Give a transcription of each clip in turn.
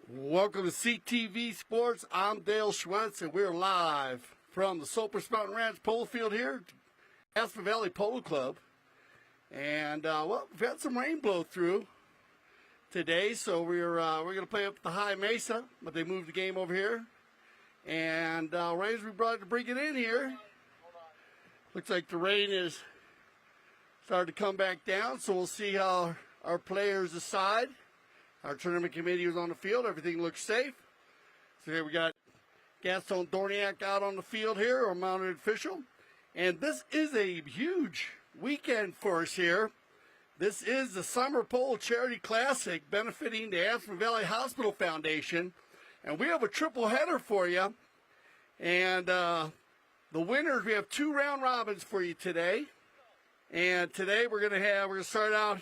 Welcome to CTV Sports. I'm Dale Schwentz, and we're live from the Cypress Mountain Ranch Polo Field here, Aspen Valley Polo Club. And well, we've had some rain blow through today, so we're going to play up at the High Mesa, but they moved the game over here. And rain's we brought to bring it in here. Looks like the rain is starting to come back down, so we'll see how our players decide. Our tournament committee was on the field. Everything looks safe. So here we got Gaston Dorniak out on the field here, our mounted official. And this is a huge weekend for us here. This is the Summer Polo Charity Classic benefiting the Aspen Valley Hospital Foundation. And we have a triple header for you. And the winners, we have 2 round robins for you today. And today we're going to start out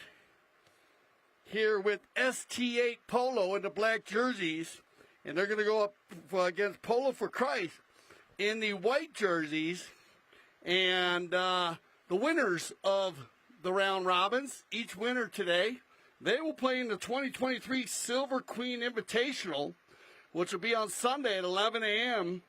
here with ST8 Polo in the black jerseys, and they're going to go up against Polo for Christ in the white jerseys. And the winners of the round robins, each winner today, they will play in the 2023 Silver Queen Invitational, which will be on Sunday at 11 a.m.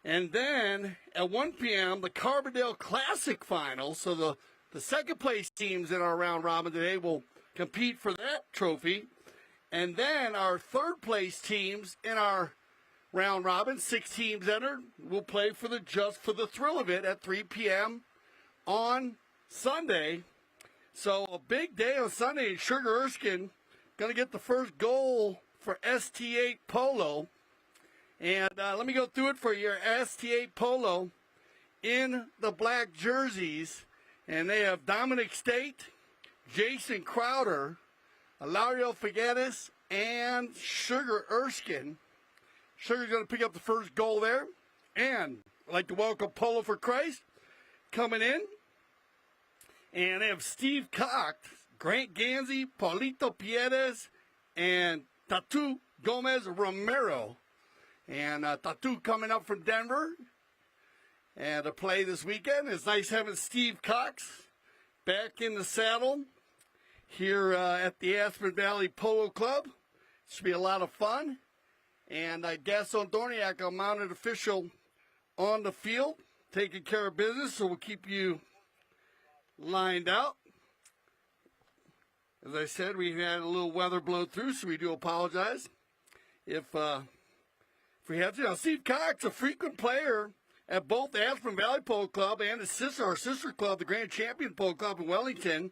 And then at 1 p.m., the Carbondale Classic Final. So the second place teams in our round robin today will compete for that trophy. And then our third place teams in our round robin, 6 teams entered, will play for just for the thrill of it at 3 p.m. on Sunday. So a big day on Sunday, and Sugar Erskine going to get the first goal for ST8 Polo. And let me go through it for you. ST8 Polo in the black jerseys, and they have Dominic State, Jason Crowder, Ilario Figueres, and Sugar Erskine. Sugar's going to pick up the first goal there. And I'd like to welcome Polo for Christ coming in. And they have Steve Cox, Grant Ganzi, Paulito Pieres, and Tatu Gomez Romero. And Tatu coming up from Denver and to play this weekend. It's nice having Steve Cox back in the saddle here at the Aspen Valley Polo Club. Should be a lot of fun. And Gaston Dorniak, a mounted official on the field, taking care of business, so we'll keep you lined out. As I said, we had a little weather blow through, so we do apologize if we have to. Now, Steve Cox, a frequent player at both the Aspen Valley Polo Club and our sister club, the Grand Champion Polo Club in Wellington,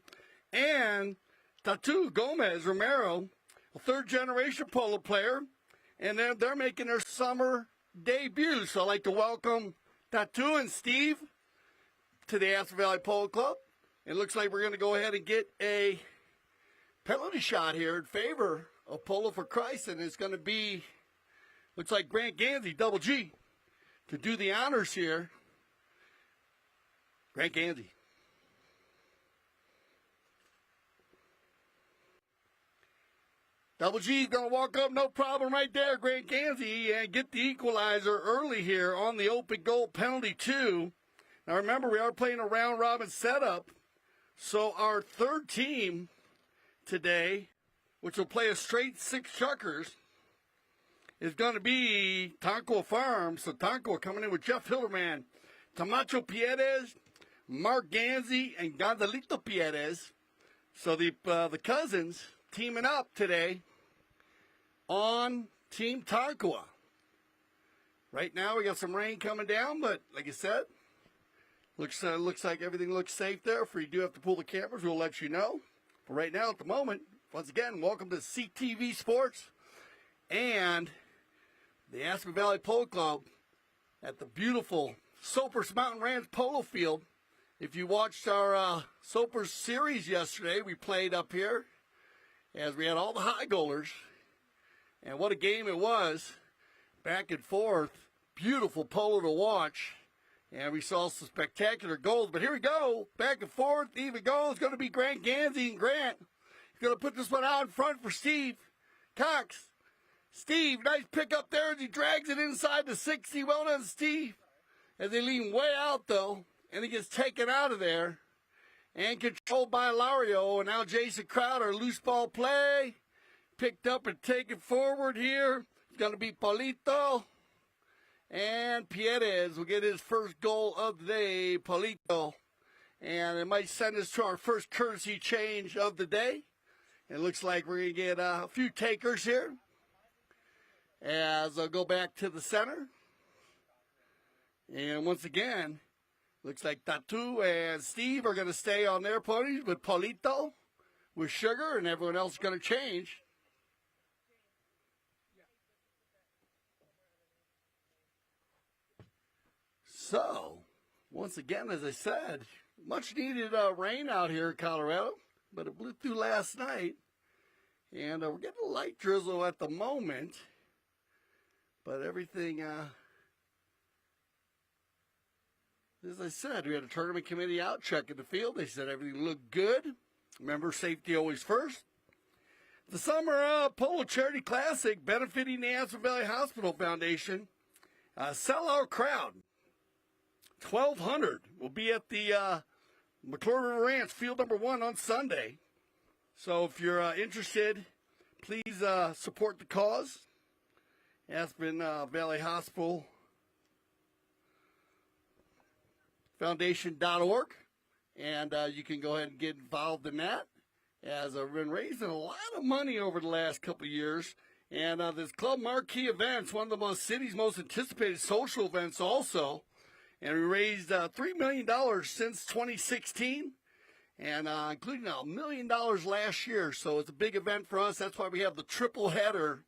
and Tatu Gomez Romero, a third-generation polo player, and they're making their summer debut. So I'd like to welcome Tatu and Steve to the Aspen Valley Polo Club. It looks like we're going to go ahead and get a penalty shot here in favor of Polo for Christ, and it's going to be, looks like Grant Ganzi, double G, to do the honors here Grant Ganzi. Double G's going to walk up, no problem right there, Grant Ganzi, and get the equalizer early here on the open goal penalty 2. Now remember, we are playing a round-robin setup, so our third team today, which will play a straight 6 chuckers, is going to be Tonkawa Farms. So Tonkawa coming in with Jeff Hildebrand, Tomacho Pieres, Marc Ganzi, and Gonzalito Pieres. So the cousins teaming up today on Team Tonkawa. Right now we got some rain coming down, but like I said, looks like everything looks safe there. If you do have to pull the cameras, we'll let you know. But right now, at the moment, once again, welcome to CTV Sports and the Aspen Valley Polo Club at the beautiful Soapers Mountain Ranch Polo Field. If you watched our Soapers series yesterday, we played up here as we had all the high goalers. And what a game it was. Back and forth. Beautiful polo to watch. And we saw some spectacular goals. But here we go. Back and forth. Even goal is going to be Grant Ganzi. And Grant is going to put this one out in front for Steve Cox. Steve, nice pick up there as he drags it inside the 60. Well done, Steve. As they lean way out, though. And he gets taken out of there. And controlled by Lario. And now Jason Crowder, loose ball play. Picked up and taken forward here. It's going to be Polito. And Pieres will get his first goal of the day, Polito. And it might send us to our first courtesy change of the day. It looks like we're going to get a few takers here. As I'll go back to the center. And once again, looks like Tatu and Steve are going to stay on their ponies with Polito, with Sugar, and everyone else is going to change. So, once again, as I said, much needed rain out here in Colorado, but it blew through last night. And we're getting a light drizzle at the moment, but everything, as I said, we had a tournament committee out checking the field. They said everything looked good. Remember, safety always first. The Summer Polo Charity Classic, benefiting the Aspen Valley Hospital Foundation. Sellout crowd. 1,200 will be at the McClure River Ranch, field number 1 on Sunday. So if you're interested, please support the cause. Aspen Valley Hospital Foundation.org. And you can go ahead and get involved in that. As I've been raising a lot of money over the last couple of years. And this club marquee events, one of the city's most anticipated social events also. And we raised $3 million since 2016, and including $1 million last year. So it's a big event for us. That's why we have the triple header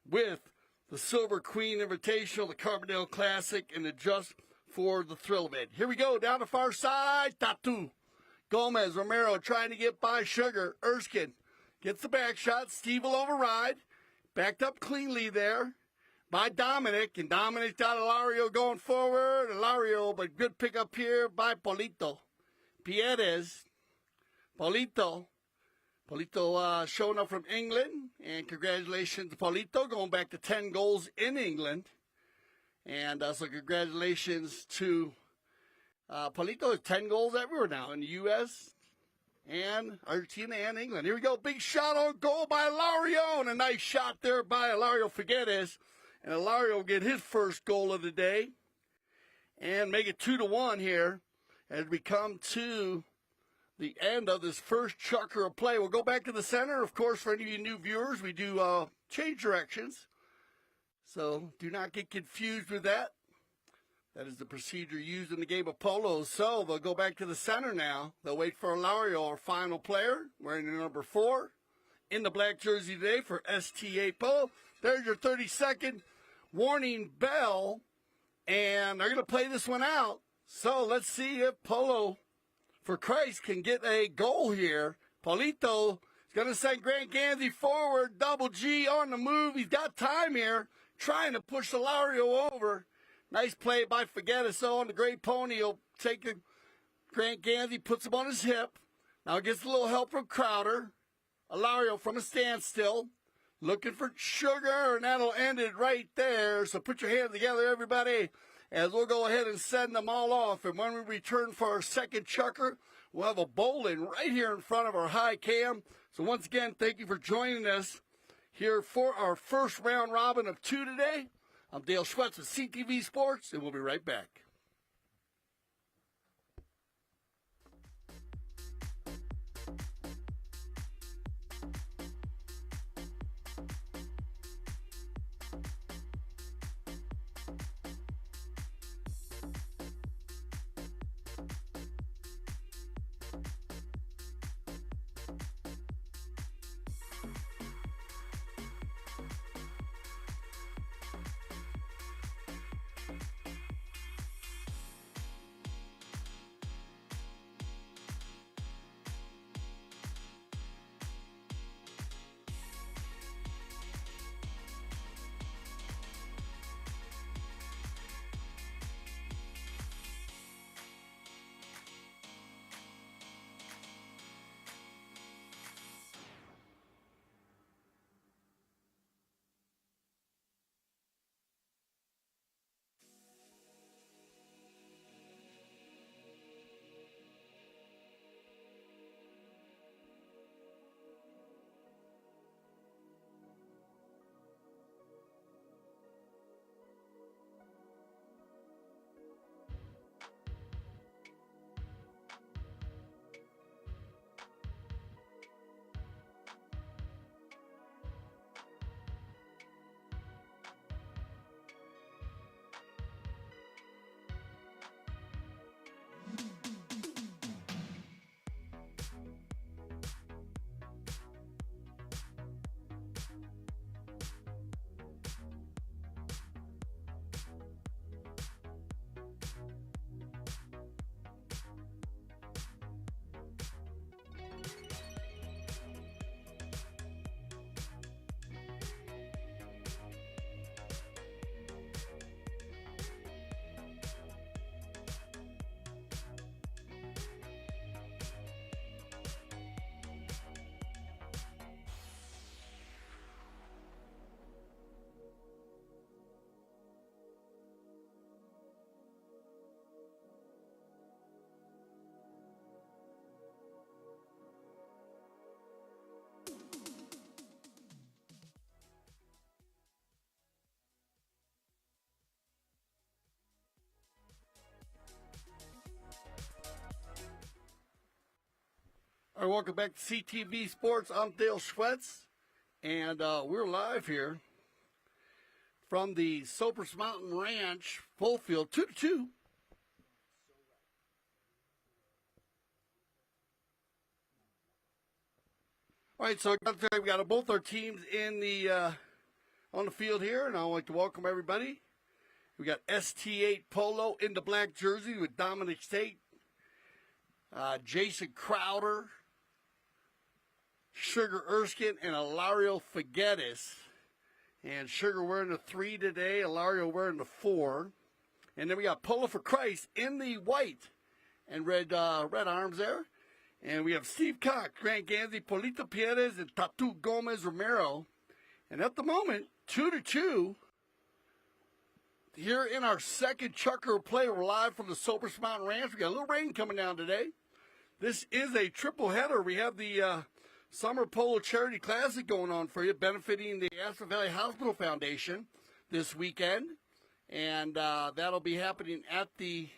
with the Silver Queen Invitational, the Carbondale Classic, and the Just for the Thrill event. Here we go, down the far side. Tatu. Gomez, Romero trying to get by Sugar. Erskine gets the back shot. Steve will override. Backed up cleanly there by Dominic, and Dominic got Ilario going forward. Ilario, but good pickup here by Polito. Pieres, Polito showing up from England, and congratulations to Polito, going back to 10 goals in England. And so congratulations to Polito, 10 goals everywhere now in the U.S., and Argentina and England. Here we go, big shot on goal by Ilario, and a nice shot there by Ilario Figueres. And Ilario will get his first goal of the day and make it 2-1 here as we come to the end of this first chukker of play. We'll go back to the center. Of course, for any of you new viewers, we do change directions. So do not get confused with that. That is the procedure used in the game of polo. So they'll go back to the center now. They'll wait for Ilario, our final player, wearing the number 4 in the black jersey today for ST8 Polo. There's your 30-second warning bell, and they're going to play this one out. So let's see if Polo, for Christ, can get a goal here. Polito is going to send Grant Ganzi forward. Double G on the move. He's got time here, trying to push Ilario over. Nice play by Figueres on the Great Pony. He'll take it, Grant Ganzi puts him on his hip. Now gets a little help from Crowder. Alario from a standstill. Looking for Sugar, and that'll end it right there. So put your hands together, everybody, as we'll go ahead and send them all off. And when we return for our second chucker, we'll have a bowling right here in front of our high cam. So once again, thank you for joining us here for our first round robin of 2 today. I'm Dale Schwetz with CTV Sports, and we'll be right back. All right, welcome back to CTV Sports. I'm Dale Schwetz, and we're live here from the Sopers Mountain Ranch full field, 2-2. All right, so we got both our teams in the on the field here, and I'd like to welcome everybody. We got ST8 Polo in the black jersey with Dominic State, Jason Crowder, Sugar Erskine, and Alario Figueres. And Sugar wearing the 3 today, Alario wearing the 4. And then we got Polo for Christ in the white and red arms there. And we have Steve Cox, Grant Ganzi, Gonzalito Pieres, and Tatu Gomez Romero. And at the moment, 2-2. Here in our second chucker play, we're live from the Sopers Mountain Ranch. We got a little rain coming down today. This is a triple header. We have the Summer Polo Charity Classic going on for you, benefiting the Aspen Valley Hospital Foundation this weekend. And that'll be happening at the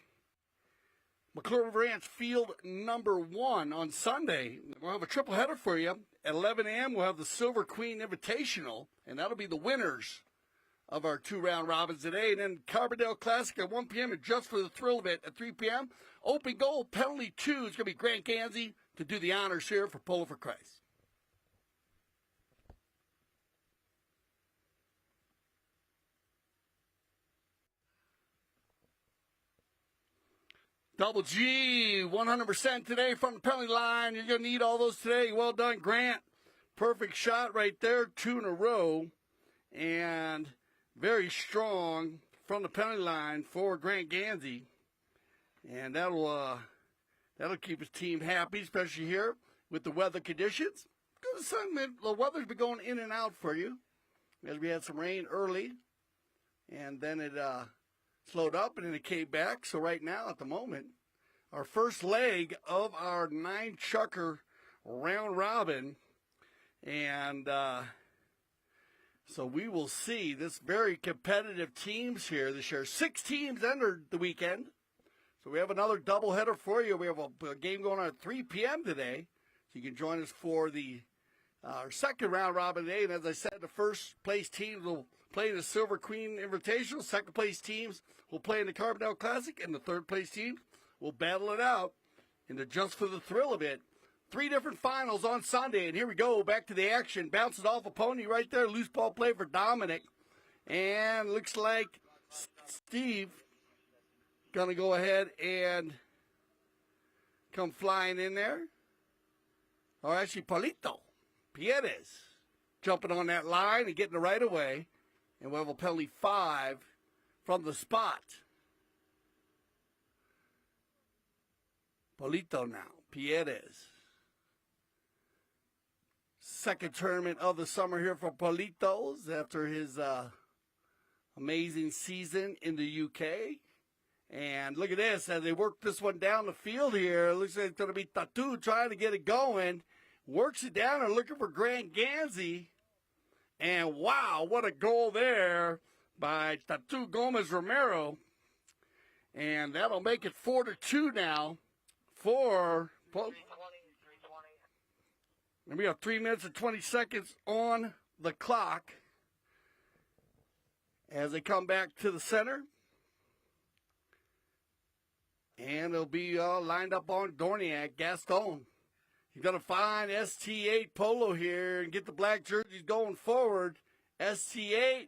McClure Ranch Field number 1 on Sunday. We'll have a triple header for you. At 11 a.m., we'll have the Silver Queen Invitational, and that'll be the winners of our 2-round robins today. And then Carbondale Classic at 1 p.m. and just for the thrill of it at 3 p.m. Open goal, penalty 2 is going to be Grant Ganzi to do the honors here for Polo for Christ. Double G, 100% today from the penalty line. You're going to need all those today. Well done, Grant. Perfect shot right there, 2 in a row. And very strong from the penalty line for Grant Ganzi. And that'll That'll keep his team happy, especially here with the weather conditions. Because the weather's been going in and out for you, as we had some rain early, and then it slowed up, and then it came back. So right now, at the moment, our first leg of our 9-chucker round robin, and so we will see this very competitive teams here this year. 6 teams entered the weekend. So we have another doubleheader for you. We have a game going on at 3 p.m. today. So you can join us for the our second round robin today. And as I said, the first place teams will play in the Silver Queen Invitational. Second place teams will play in the Carbondale Classic. And the third place teams will battle it out in the Just for the Thrill of It. 3 different finals on Sunday. And here we go. Back to the action. Bounces off a pony right there. Loose ball play for Dominic. And looks like Steve going to go ahead and come flying in there. Or actually, Polito Pieres jumping on that line and getting the right away. And we'll have a penalty 5 from the spot. Polito now. Pieres. Second tournament of the summer here for Politos after his amazing season in the UK. And look at this, as they work this one down the field here, it looks like it's going to be Tatu trying to get it going. Works it down and looking for Marc Ganzi. And wow, what a goal there by Tatu Gomez Romero. And that'll make it 4-2 now for Polo. And we have 3 minutes and 20 seconds on the clock as they come back to the center. And they'll be lined up on Dorniak, Gaston. He's going to find ST8 Polo here and get the black jerseys going forward. ST8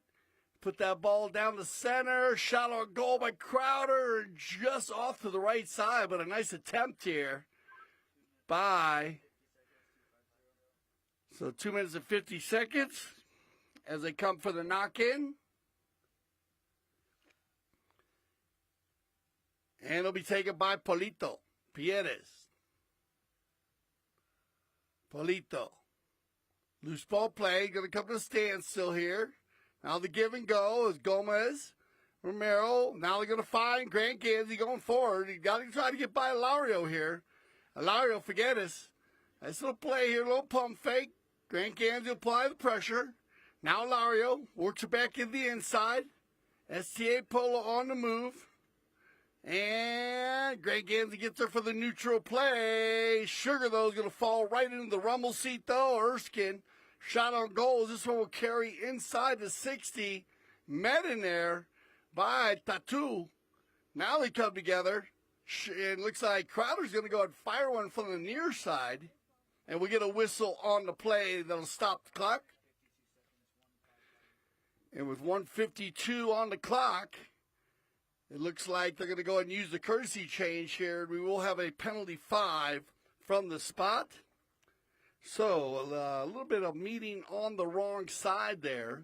put that ball down the center. Shot on goal by Crowder, just off to the right side, but a nice attempt here by... So 2 minutes and 50 seconds as they come for the knock-in. And it'll be taken by Polito Pieres. Polito. Loose ball play. Going to come to a standstill here. Now the give and go is Gomez, Romero. Now they're going to find Marc Ganzi going forward. He got to try to get by Ilario here. Ilario, forget us. Nice little play here, little pump fake. Marc Ganzi apply the pressure. Now Ilario works it back in the inside. ST8 Polo on the move. And Marc Ganzi gets there for the neutral play. Sugar, though, is going to fall right into the rumble seat, though. Erskine, shot on goal. This one will carry inside the 60. Met in there by Tatu. Now they come together. It looks like Crowder's going to go and fire one from the near side. And we get a whistle on the play that'll stop the clock. And with 1:52 on the clock, it looks like they're going to go and use the courtesy change here. We will have a penalty 5 from the spot. So a little bit of meeting on the wrong side there,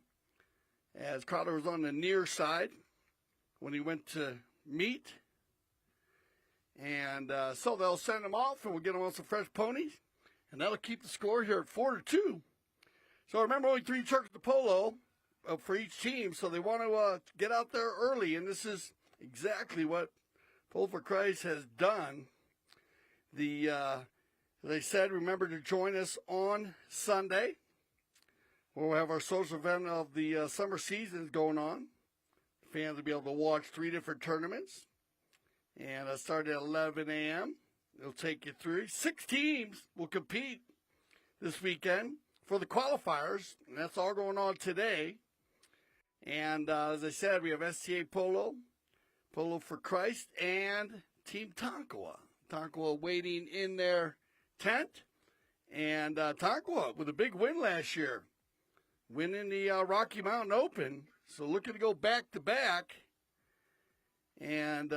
as Crowder was on the near side when he went to meet. And so they'll send him off, and we'll get him on some fresh ponies. And that'll keep the score here at 4-2. So remember, only 3 chuckers to Polo for each team. So they want to get out there early. And this is exactly what Polo for Christ has done. They said, remember to join us on Sunday. We'll have our social event of the summer seasons going on. Fans will be able to watch 3 different tournaments. And I start at 11 a.m. It'll take you through. 6 teams will compete this weekend for the qualifiers, and that's all going on today. And as I said, we have ST8 Polo, Polo for Christ, and Team Tonkawa. Tonkawa waiting in their tent. And Tonkawa with a big win last year, winning the Rocky Mountain Open. So looking to go back-to-back. And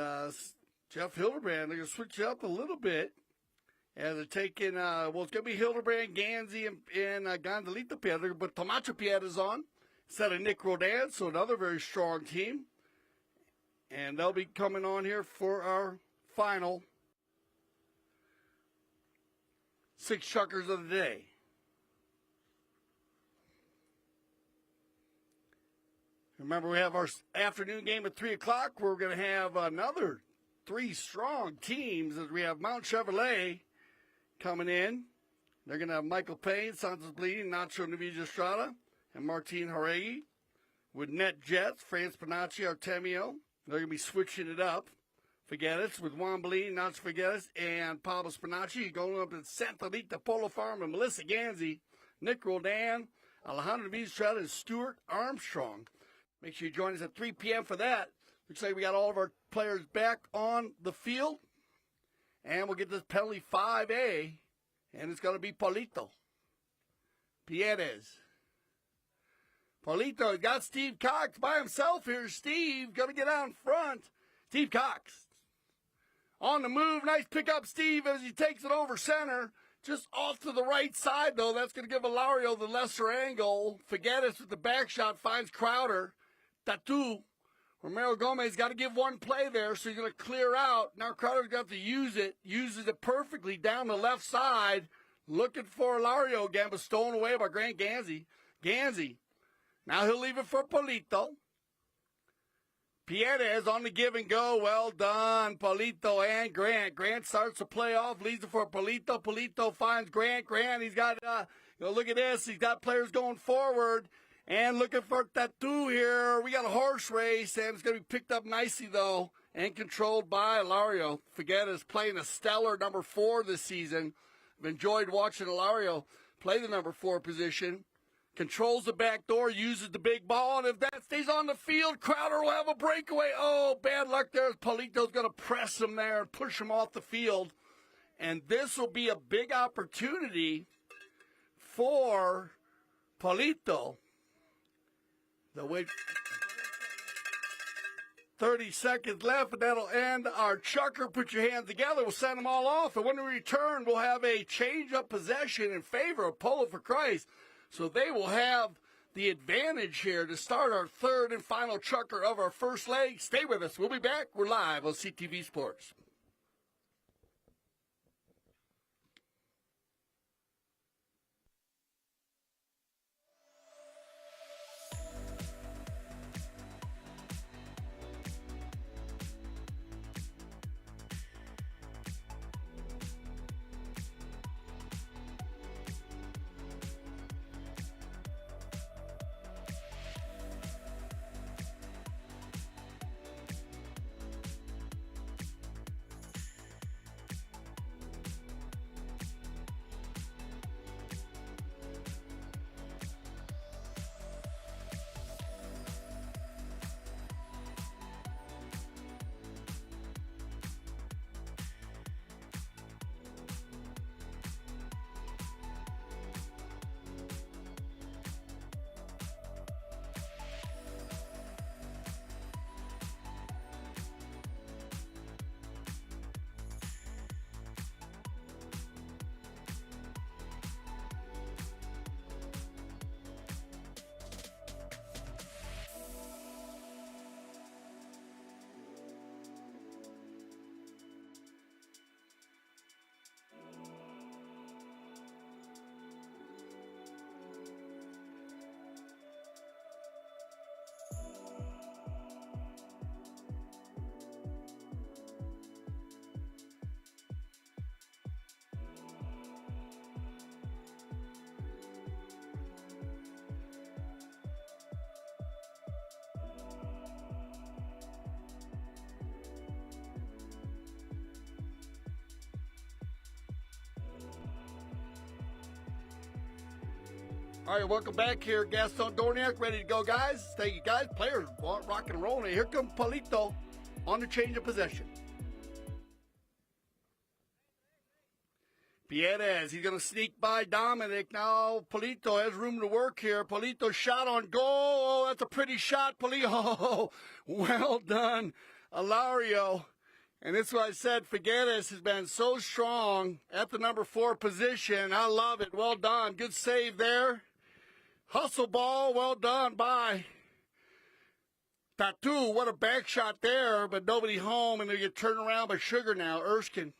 Jeff Hildebrand, they're going to switch it up a little bit as they're taking, it's going to be Hildebrand, Ganzi, and Gonzalito Pieres, but Tomacho Pieres is on instead of Nic Roldan, so another very strong team. And they'll be coming on here for our final 6 chuckers of the day. Remember, we have our afternoon game at 3 o'clock. We're going to have another 3 strong teams as we have Mount Chevrolet coming in. They're going to have Michael Payne, Santos Bleeding, Nacho Navija Estrada, and Martin Jauregui. With Net Jets, France Panacci, Artemio. They're going to be switching it up. Figueres with Juan Bellini, Nacho Figueres, and Pablo Spinacci. Going up to Santa Rita Polo Farm and Melissa Ganzi, Nic Roldan, Alejandro Navija Estrada, and Stuart Armstrong. Make sure you join us at 3 p.m. for that. Looks like we got all of our players back on the field. And we'll get this penalty 5A. And it's going to be Polito Pieres. Polito got Steve Cox by himself here. Steve going to get out in front. Steve Cox on the move. Nice pick up, Steve, as he takes it over center. Just off to the right side, though. That's going to give Ilario the lesser angle. Figueres with the back shot finds Crowder. Tatu. Romero Gomez got to give one play there, so he's going to clear out. Now Crowder's got to use it. Uses it perfectly down the left side. Looking for Ilario again, but stolen away by Grant Ganzi. Ganzi. Now he'll leave it for Polito. Pieres on the give and go. Well done, Polito and Grant. Grant starts the play off, leaves it for Polito. Polito finds Grant. Grant, he's got, look at this. He's got players going forward. And looking for Tatu here. We got a horse race, and it's going to be picked up nicely, though, and controlled by Ilario. Figueres playing a stellar number 4 this season. I've enjoyed watching Ilario play the number 4 position. Controls the back door, uses the big ball, and if that stays on the field, Crowder will have a breakaway. Oh, bad luck there. Polito's going to press him there and push him off the field. And this will be a big opportunity for Polito. The wait. 30 seconds left, and that'll end our chucker. Put your hands together. We'll send them all off. And when we return, we'll have a change of possession in favor of Polo for Christ. So they will have the advantage here to start our third and final chucker of our first leg. Stay with us. We'll be back. We're live on CTV Sports. All right, welcome back here. Gaston Dorniak, ready to go, guys. Thank you, guys. Players rock and rolling. Here comes Polito on the change of possession. Pieres, he's going to sneak by Dominic. Now Polito has room to work here. Polito shot on goal. Oh, that's a pretty shot, Polito. Oh, well done, Ilario. And this is what I said. Figueres has been so strong at the number 4 position. I love it. Well done. Good save there. Hustle ball. Well done by Tatu. What a back shot there, but nobody home. And they get turned around by Sugar now. Erskine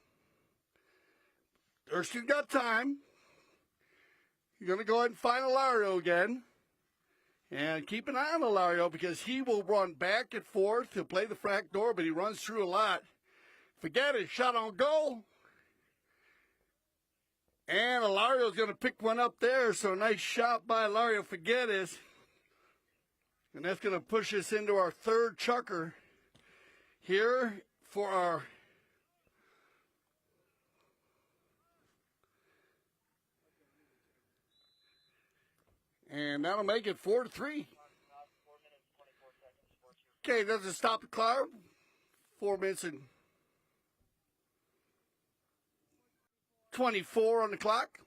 Erskine got time. You're going to go ahead and find Ilario again. And keep an eye on Ilario because he will run back and forth. He'll play the frac door, but he runs through a lot. Forget it. Shot on goal. And Ilario's going to pick one up there. So a nice shot by Ilario Figueres. And that's going to push us into our third chucker here for our and that'll make it 4-3. Okay, doesn't stop the clock. 4 minutes and 24 on the clock,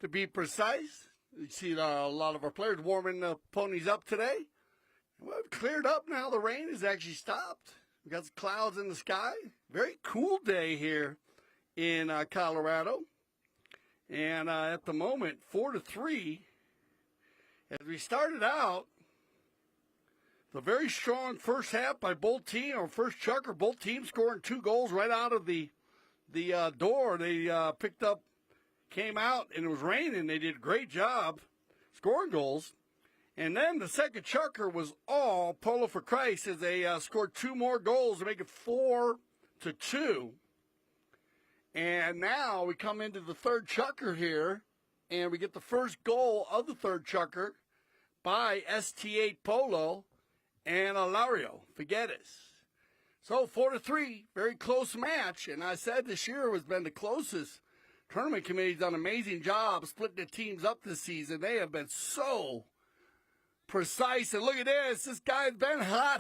to be precise. You see a lot of our players warming the ponies up today. Well, it's cleared up now. The rain has actually stopped. We got some clouds in the sky. Very cool day here in Colorado. And at the moment, 4-3. As we started out, the very strong first half by both teams, or first chucker, both teams scoring 2 goals right out of the door. They picked up, came out, and it was raining. They did a great job scoring goals. And then the second chucker was all Polo for Christ as they scored 2 more goals to make it 4-2. And now we come into the third chucker here, and we get the first goal of the third chucker by ST8 Polo and Ilario Figueres. So 4-3, very close match. And I said this year has been the closest. Tournament committee's done an amazing job splitting the teams up this season. They have been so precise. And look at this. This guy's been hot.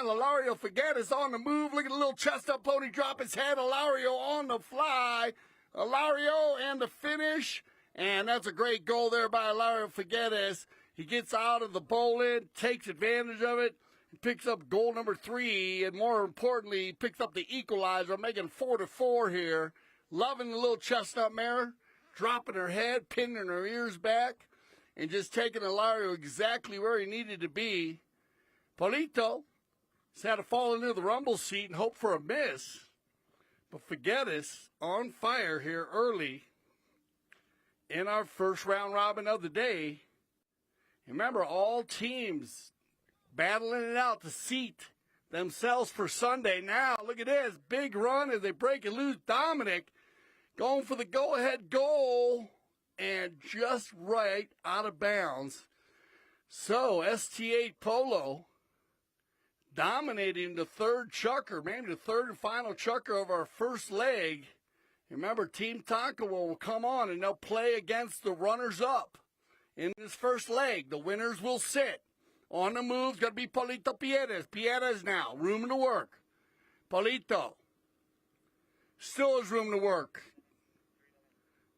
Ilario Figueres on the move. Look at the little chest up pony drop his head. Ilario on the fly. Ilario and the finish. And that's a great goal there by Ilario Figueres. He gets out of the bowl-in, takes advantage of it, and picks up goal number 3. And more importantly, he picks up the equalizer, making 4-4 here. Loving the little chestnut mare, dropping her head, pinning her ears back, and just taking Ilario exactly where he needed to be. Polito has had to fall into the rumble seat and hope for a miss. But Figueres on fire here early in our first round robin of the day. Remember, all teams battling it out to seat themselves for Sunday. Now, look at this. Big run as they break and lose. Dominic going for the go-ahead goal and just right out of bounds. So, ST8 Polo dominating the third chucker, maybe the third and final chucker of our first leg. Remember, Team Tonkawa will come on and they'll play against the runners-up in this first leg. The winners will sit. On the move's going to be Polito Pieres. Pieres now, room to work. Polito still has room to work.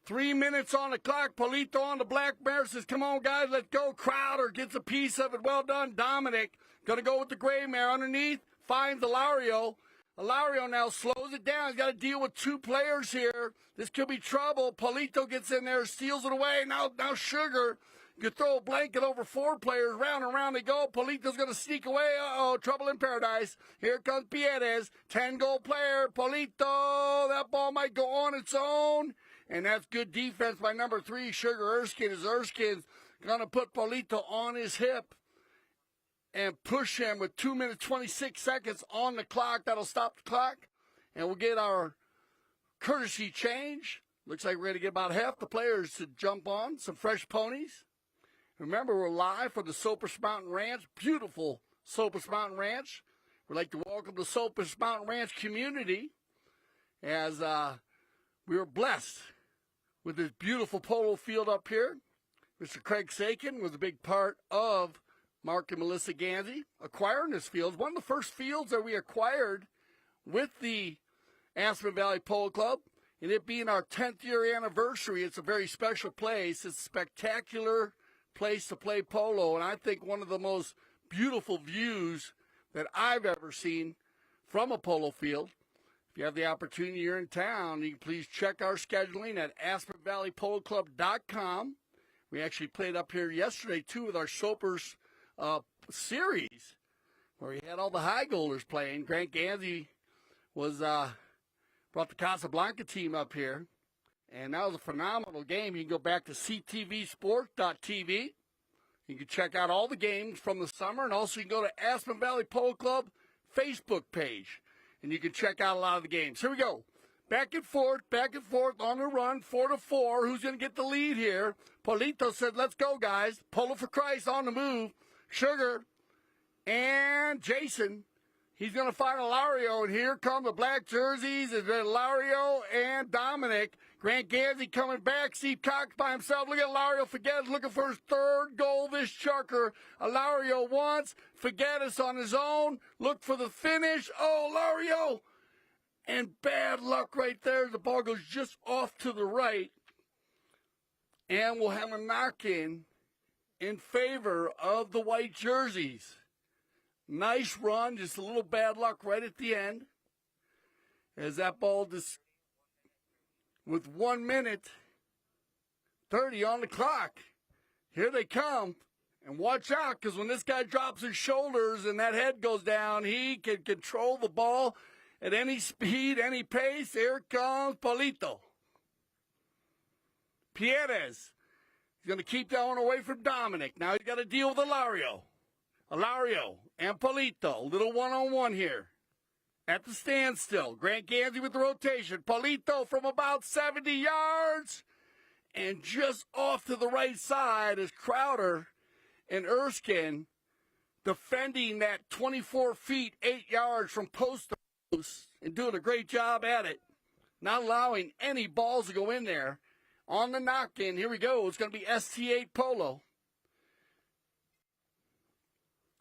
3 minutes on the clock. Polito on the black mare says, come on, guys, let's go. Crowder gets a piece of it. Well done, Dominic. Going to go with the gray mare underneath. Finds Ilario. Ilario now slows it down. He's got to deal with 2 players here. This could be trouble. Polito gets in there, steals it away. Now Sugar. You throw a blanket over 4 players. Round and round they go. Polito's going to sneak away. Uh-oh, trouble in paradise. Here comes Pieres. 10-goal player. Polito. That ball might go on its own. And that's good defense by number 3, Sugar Erskine. As Erskine's going to put Polito on his hip and push him with 2 minutes, 26 seconds on the clock. That'll stop the clock. And we'll get our courtesy change. Looks like we're going to get about half the players to jump on. Some fresh ponies. Remember, we're live from the Soapers Mountain Ranch. Beautiful Soapers Mountain Ranch. We'd like to welcome the Soapers Mountain Ranch community as we were blessed with this beautiful polo field up here. Mr. Craig Sakin was a big part of Marc and Melissa Ganzi acquiring this field. One of the first fields that we acquired with the Aspen Valley Polo Club, and it being our 10th year anniversary, it's a very special place. It's a spectacular place to play polo, and I think one of the most beautiful views that I've ever seen from a polo field. If you have the opportunity, you're in town, you can please check our scheduling at AspenValleyPoloClub.com. We actually played up here yesterday, too, with our Soapers series, where we had all the high goalers playing. Grant Ganzi was brought the Casablanca team up here. And that was a phenomenal game. You can go back to ctvsports.tv. You can check out all the games from the summer, and also you can go to Aspen Valley Polo Club Facebook page, and you can check out a lot of the games. Here we go. Back and forth on the run, 4-4. Who's going to get the lead here? Polito said, let's go, guys. Polo for Christ on the move. Sugar and Jason. He's going to find Ilario, and here come the black jerseys. It's Ilario and Dominic. Grant Ganzi coming back. Steve Cox by himself. Look at Ilario Figueres looking for his third goal this chucker. Ilario once. Figueres on his own. Look for the finish. Oh, Ilario. And bad luck right there. The ball goes just off to the right. And we'll have a knock-in favor of the white jerseys. Nice run, just a little bad luck right at the end. As that ball just, with 1 minute 30 on the clock. Here they come. And watch out, because when this guy drops his shoulders and that head goes down, he can control the ball at any speed, any pace. Here comes Polito. Pieres. He's going to keep that one away from Dominic. Now he's got to deal with Ilario. Ilario and Polito, little one-on-one here. At the standstill. Grant Ganzi with the rotation. Polito from about 70 yards. And just off to the right side is Crowder and Erskine defending that 24 feet, 8 yards from post to post and doing a great job at it. Not allowing any balls to go in there. On the knock-in, here we go. It's going to be ST8 Polo.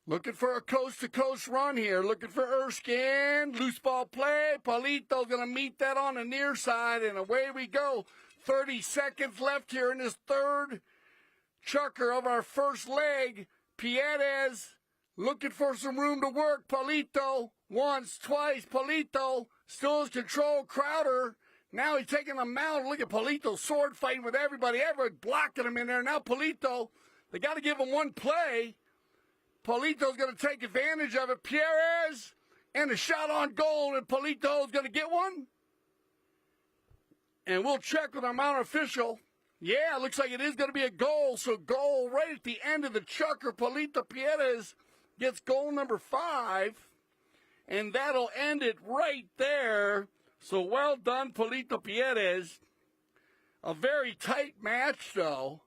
Looking for a coast-to-coast run here. Looking for Erskine. Loose ball play. Polito's going to meet that on the near side, and away we go. 30 seconds left here in this third chucker of our first leg. Pieres looking for some room to work. Polito once, twice. Polito still has control. Crowder. Now he's taking a mount. Look at Polito sword fighting with everybody. Everybody blocking him in there. Now Polito, they got to give him one play. Polito's going to take advantage of it. Pieres and a shot on goal, and Polito's going to get one. And we'll check with our mounted official. Yeah, looks like it is going to be a goal. So goal right at the end of the chucker. Polito Pieres gets goal number 5. And that'll end it right there. So well done, Polito Pieres. A very tight match, though.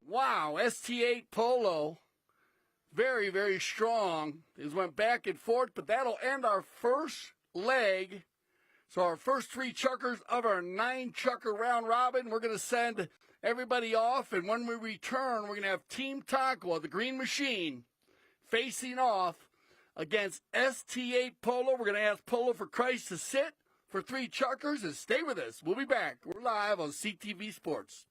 Wow, ST8 Polo. Very, very strong. It went back and forth, but that'll end our first leg. So our first 3 chuckers of our 9-chucker round robin. We're going to send everybody off, and when we return, we're going to have Team Tonkawa, the Green Machine, facing off against ST8 Polo. We're going to ask Polo for Christ to sit for 3 chuckers, and stay with us. We'll be back. We're live on CTV Sports.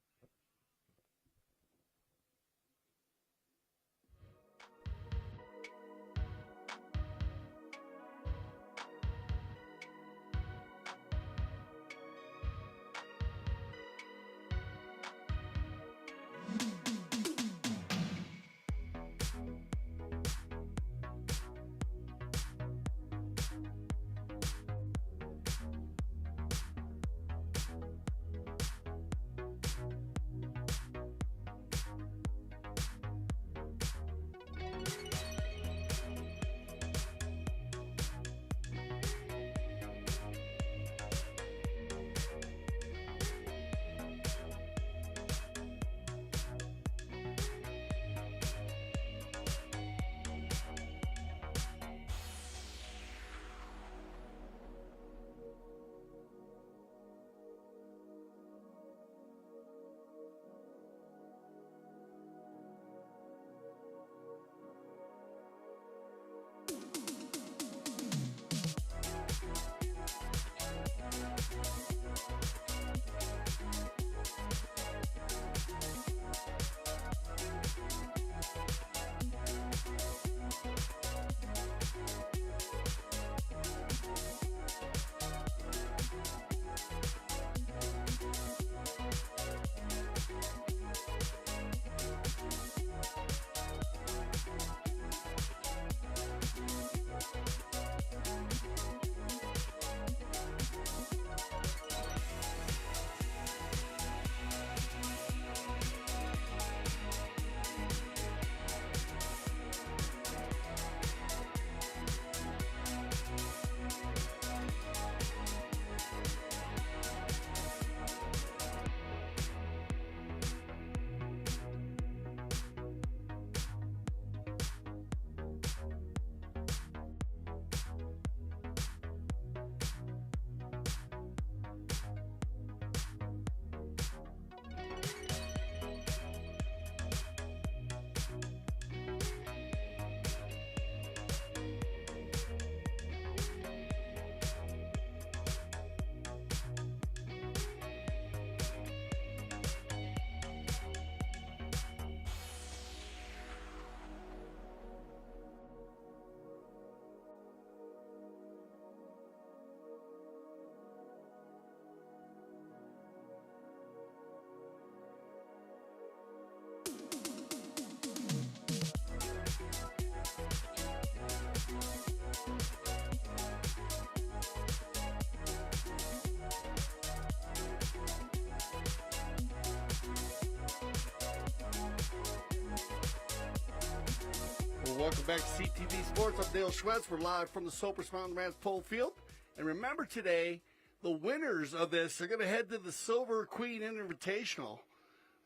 Welcome back to CTV Sports. I'm Dale Schwetz. We're live from the Soper Mountain Ranch Polo Field. And remember today, the winners of this are going to head to the Silver Queen Invitational.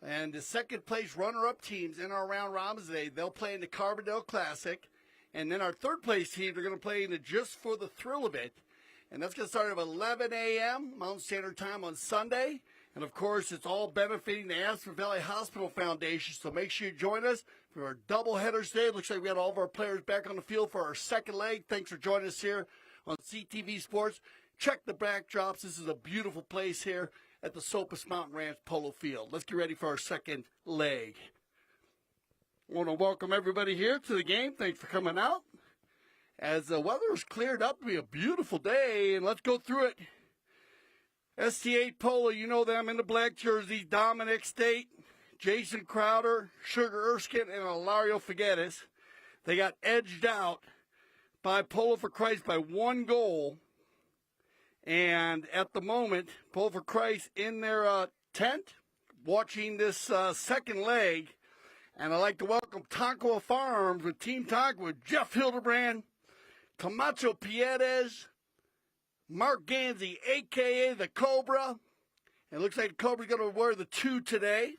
And the second place runner-up teams in our round robins today, they'll play in the Carbondale Classic. And then our third place teams are going to play in the Just for the Thrill of It. And that's going to start at 11 a.m. Mountain Standard Time on Sunday. And, of course, it's all benefiting the Aspen Valley Hospital Foundation. So make sure you join us for our doubleheaders today. It looks like we got all of our players back on the field for our second leg. Thanks for joining us here on CTV Sports. Check the backdrops. This is a beautiful place here at the Sopus Mountain Ranch Polo Field. Let's get ready for our second leg. I want to welcome everybody here to the game. Thanks for coming out. As the weather has cleared up to be a beautiful day, and let's go through it. ST8 Polo, you know them in the black jerseys, Dominic State, Jason Crowder, Sugar Erskine, and Ilario Figueres. They got edged out by Polo for Christ by 1 goal. And at the moment, Polo for Christ in their tent, watching this second leg. And I'd like to welcome Tonkawa Farms with Team Tonkawa with Jeff Hildebrand, Tomacho Pieres, Marc Ganzi, a.k.a. the Cobra. It looks like the Cobra's going to wear the 2 today.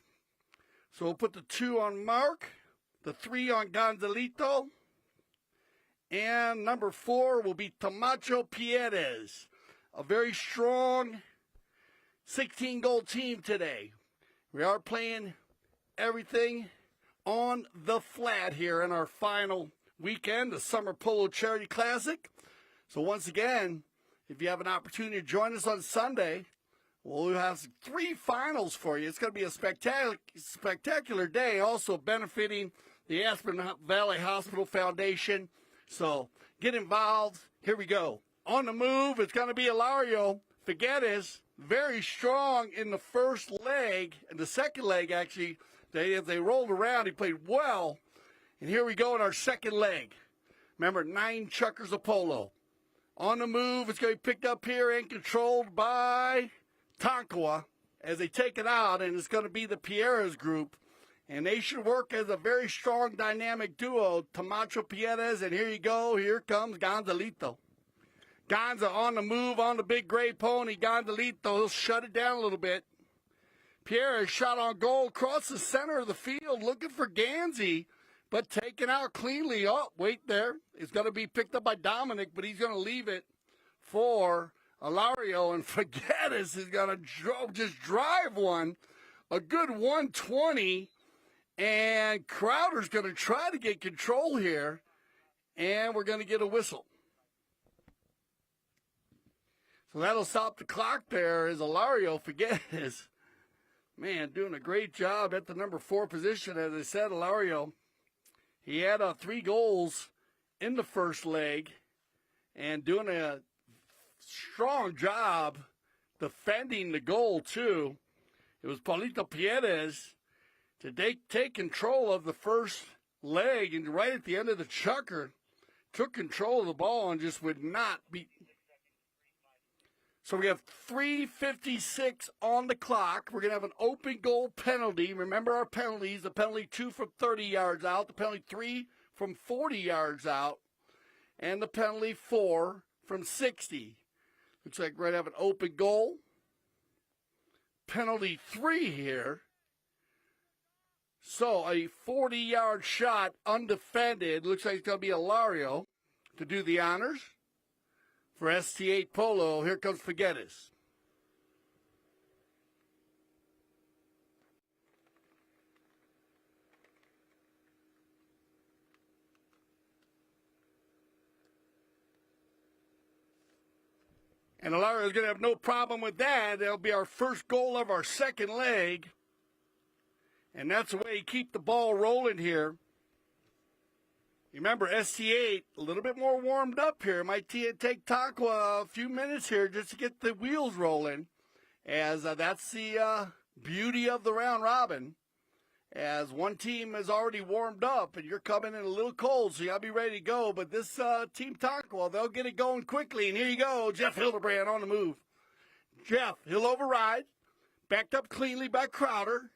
So we'll put the 2 on Marc, the 3 on Gonzalito, and number 4 will be Tomacho Pieres. A very strong 16-goal team today. We are playing everything on the flat here in our final weekend, the Summer Polo Charity Classic. So once again, if you have an opportunity to join us on Sunday, we'll have 3 finals for you. It's going to be a spectacular day, also benefiting the Aspen Valley Hospital Foundation. So get involved. Here we go. On the move, it's going to be Ilario Figueres, very strong in the first leg, and the second leg, actually, as they rolled around, he played well. And here we go in our second leg. Remember, 9 chuckers of polo. On the move, it's going to be picked up here and controlled by Tonkawa as they take it out, and it's going to be the Pieres group. And they should work as a very strong, dynamic duo, Tomacho Pieres, and here you go. Here comes Gonzalito. Gonza on the move on the big gray pony. Gonzalito, he'll shut it down a little bit. Pieres shot on goal across the center of the field, looking for Ganzi, but taken out cleanly. Oh, wait there. It's going to be picked up by Dominic, but he's going to leave it for Ilario, and Figueres is going to just drive one. A good 120, and Crowder's going to try to get control here, and we're going to get a whistle. So that'll stop the clock there as Ilario Figueres, man, doing a great job at the number 4 position. As I said, Ilario, he had 3 goals in the first leg and doing a strong job defending the goal, too. It was Paulito Pieres to take control of the first leg, and right at the end of the chukker, took control of the ball and just would not be. So we have 3:56 on the clock. We're going to have an open goal penalty. Remember our penalties, the penalty 2 from 30 yards out, the penalty 3 from 40 yards out, and the penalty 4 from 60. Looks like we're going to have an open goal. Penalty 3 here. So a 40-yard shot undefended. Looks like it's going to be Ilario to do the honors. For ST8 Polo, here comes Figueres. And Ilario is going to have no problem with that. That'll be our first goal of our second leg. And that's the way you keep the ball rolling here. Remember, ST8, a little bit more warmed up here. Might take Tonkawa a few minutes here just to get the wheels rolling, as that's the beauty of the round robin, as one team is already warmed up and you're coming in a little cold, so you got to be ready to go. But this team Tonkawa, they'll get it going quickly. And here you go, Jeff Hildebrand on the move. Jeff, he'll override, backed up cleanly by Crowder.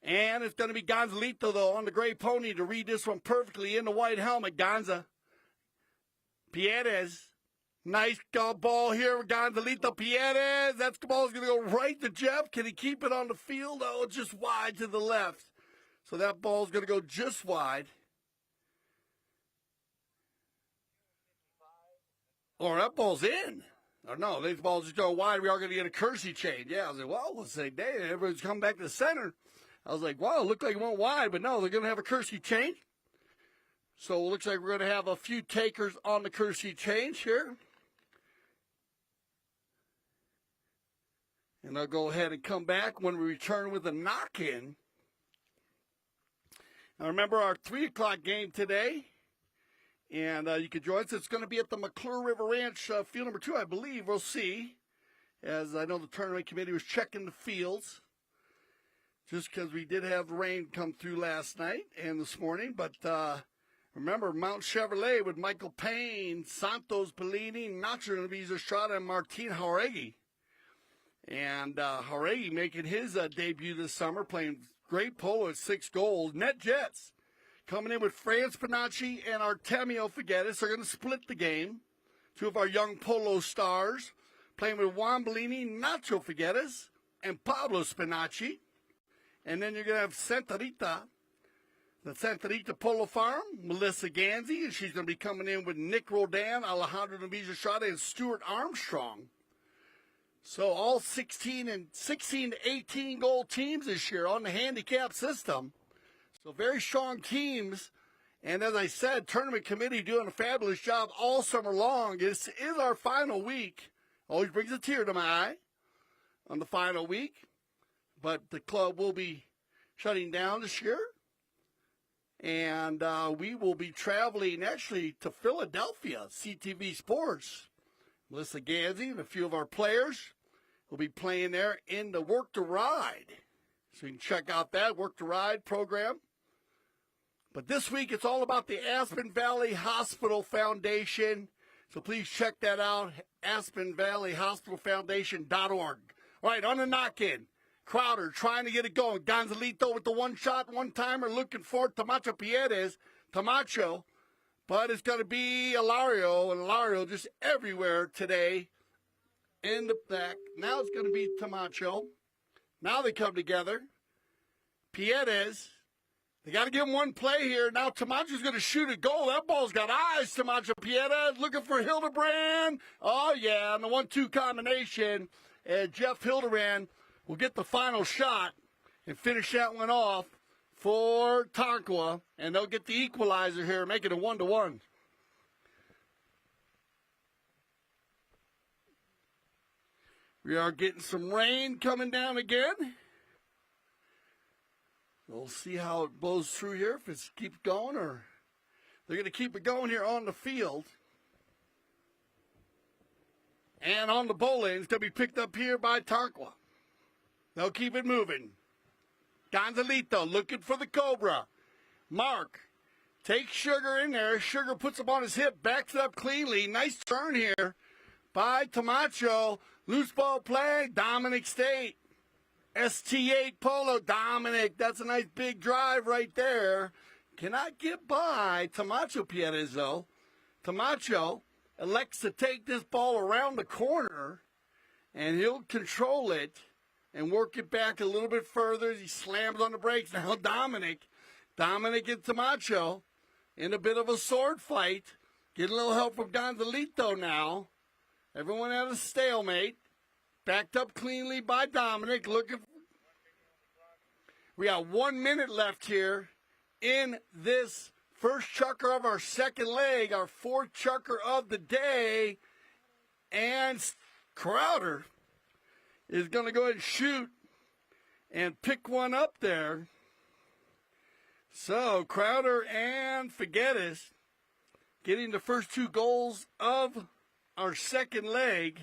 And it's going to be Gonzalito, though, on the gray pony to read this one perfectly in the white helmet. Gonza. Pieres. Nice ball here with Gonzalito Pieres. That ball's going to go right to Jeff. Can he keep it on the field? Oh, it's just wide to the left. So that ball's going to go just wide. Or that ball's in. Or no, this ball's just going wide. We are going to get a Kersey change. Yeah, I was like, well, let's say, dang, everyone's coming back to the center. I was like, wow, it looked like it went wide, but no, they're going to have a Kersey change. So it looks like we're going to have a few takers on the Kersey change here. And I'll go ahead and come back when we return with a knock-in. Now remember our 3 o'clock game today. And you can join us. It's going to be at the McClure River Ranch, field number 2, I believe. We'll see. As I know the tournament committee was checking the fields. Just because we did have rain come through last night and this morning. But remember, Mount Chevrolet with Michael Payne, Santos Bellini, Nacho Naviz Estrada, and Martin Jauregui. And Jauregui making his debut this summer, playing great polo at 6 goals. Net Jets coming in with Franz Pinacci and Artemio Figueres. They're going to split the game. 2 of our young polo stars playing with Juan Bellini, Nacho Figueres, and Pablo Spinacci. And then you're going to have Santa Rita, the Santa Rita Polo Farm, Melissa Ganzi, and she's going to be coming in with Nic Roldan, Alejandro Naviz Estrada, and Stuart Armstrong. So all 16 to 18 goal teams this year on the handicap system. So very strong teams. And as I said, tournament committee doing a fabulous job all summer long. This is our final week. Always brings a tear to my eye on the final week. But the club will be shutting down this year. And we will be traveling actually to Philadelphia, CTV Sports. Melissa Ganzi and a few of our players will be playing there in the Work to Ride. So you can check out that Work to Ride program. But this week it's all about the Aspen Valley Hospital Foundation. So please check that out, AspenValleyHospitalFoundation.org. All right, on the knock-in. Crowder trying to get it going. Gonzalito with the one-shot, one-timer, looking for Tomacho Pieres. Tomacho. But it's going to be Ilario, and Ilario just everywhere today in the back. Now it's going to be Tomacho. Now they come together. Pieres. They got to give him one play here. Now Tomacho's going to shoot a goal. That ball's got eyes, Tomacho Pieres. Looking for Hildebrand. Oh, yeah, and the 1-2 combination. And Jeff Hildebrand will get the final shot and finish that one off for Tonkawa, and they'll get the equalizer here, make it a 1-1. We are getting some rain coming down again. We'll see how it blows through here, if it keeps going, or they're going to keep it going here on the field. And on the bowl lane, it's going to be picked up here by Tonkawa. They'll keep it moving. Gonzalito looking for the Cobra. Mark takes Sugar in there. Sugar puts him on his hip, backs it up cleanly. Nice turn here by Tomacho. Loose ball play, Dominic State. ST8 Polo, Dominic. That's a nice big drive right there. Cannot get by Tomacho Pieres, though. Tomacho elects to take this ball around the corner, and he'll control it and work it back a little bit further. He slams on the brakes. Now Dominic and Tomacho in a bit of a sword fight. Getting a little help from Gonzalito now. Everyone at a stalemate. Backed up cleanly by Dominic. We got 1 minute left here in this first chucker of our second leg, our 4th chucker of the day. And Crowder is going to go ahead and shoot and pick one up there. So Crowder and Figueres getting the first 2 goals of our second leg.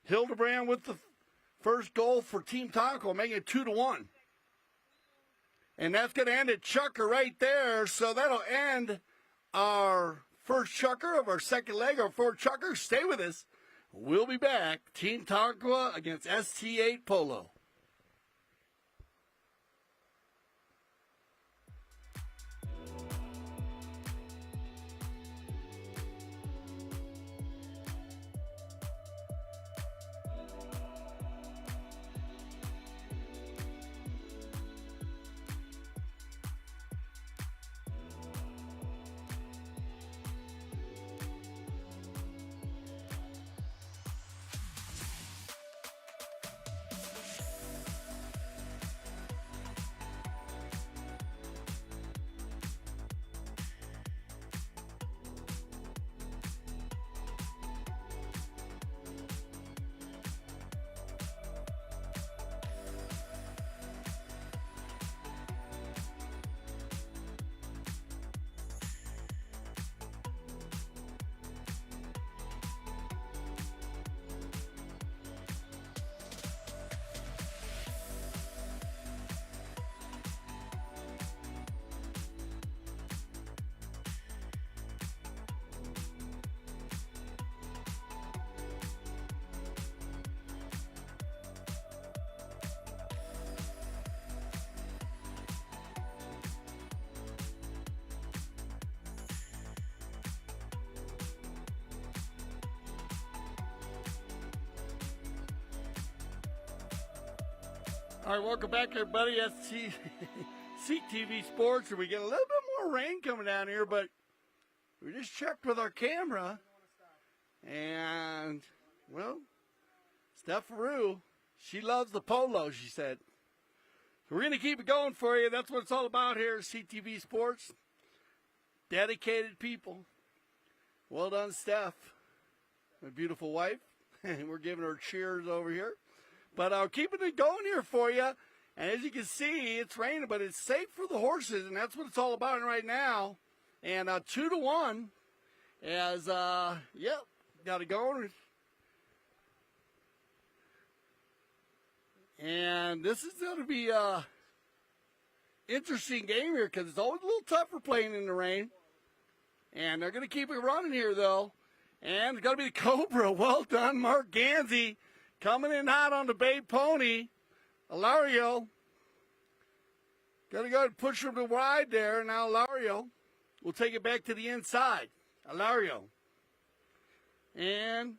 Hildebrand with the first goal for Team Tonkawa, making it 2-1. And that's going to end at chucker right there. So that'll end our first chucker of our second leg, our 4th chucker. Stay with us. We'll be back. Team Tonkawa against ST8 Polo. All right, welcome back, everybody. CTV Sports, and we get a little bit more rain coming down here, but we just checked with our camera, and, well, Steph Rue, she loves the Polo, she said. So we're going to keep it going for you. That's what it's all about here, CTV Sports. Dedicated people. Well done, Steph. My beautiful wife. We're giving her cheers over here. But keeping it going here for you. And as you can see, it's raining, but it's safe for the horses, and that's what it's all about right now. And 2-1 as, yep, got it going. And this is going to be a interesting game here because it's always a little tougher playing in the rain. And they're going to keep it running here, though. And it's going to be the Cobra. Well done, Marc Ganzi. Coming in hot on the bay pony. Ilario. Got to go ahead and push him to wide there. Now Ilario will take it back to the inside. Ilario. And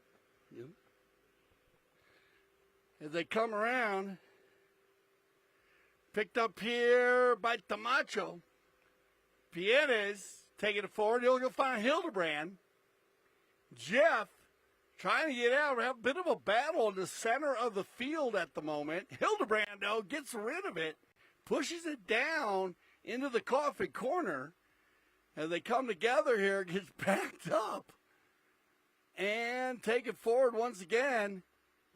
as they come around, picked up here by Tomacho Pieres. Taking it forward. He'll go find Hildebrand. Jeff trying to get out. We have a bit of a battle in the center of the field at the moment. Hildebrand, though, gets rid of it, pushes it down into the coffin corner. As they come together here, gets backed up. And take it forward once again.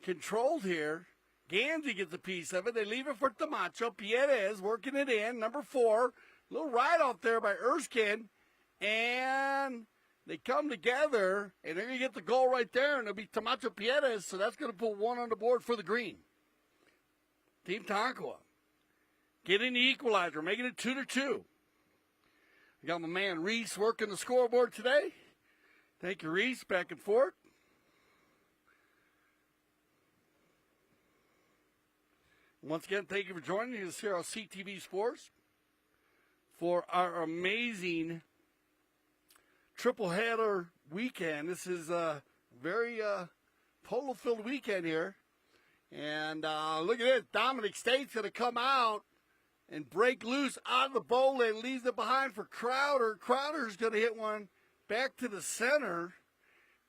Controlled here. Ganzi gets a piece of it. They leave it for Tomacho. Pieres working it in. Number 4. A little ride off there by Erskine. And they come together, and they're going to get the goal right there, and it'll be Tomacho Pieres, so that's going to put 1 on the board for the green. Team Tonkawa getting the equalizer, making it 2-2. I got my man Reese working the scoreboard today. Thank you, Reese, back and forth. Once again, thank you for joining us here on CTV Sports for our amazing triple header weekend. This is a very polo-filled weekend here. And look at this. Dominic State's going to come out and break loose out of the bowl and leaves it behind for Crowder. Crowder's going to hit one back to the center.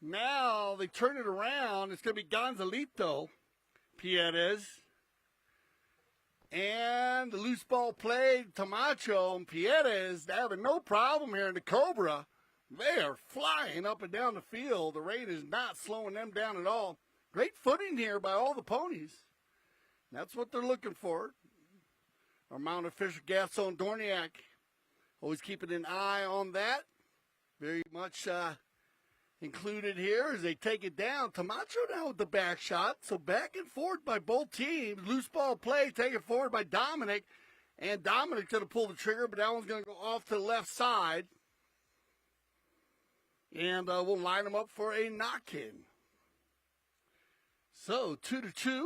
Now they turn it around. It's going to be Gonzalito Pieres. And the loose ball play, Tomacho and Pieres, they're having no problem here in the Cobra. They are flying up and down the field. The rain is not slowing them down at all. Great footing here by all the ponies. That's what they're looking for. Our mounted official, Gaston Dorniak, always keeping an eye on that. Very much included here as they take it down. Tomacho now with the back shot. So back and forth by both teams. Loose ball play, take it forward by Dominic. And Dominic's going to pull the trigger, but that one's going to go off to the left side. And we'll line them up for a knock-in. So, 2-2.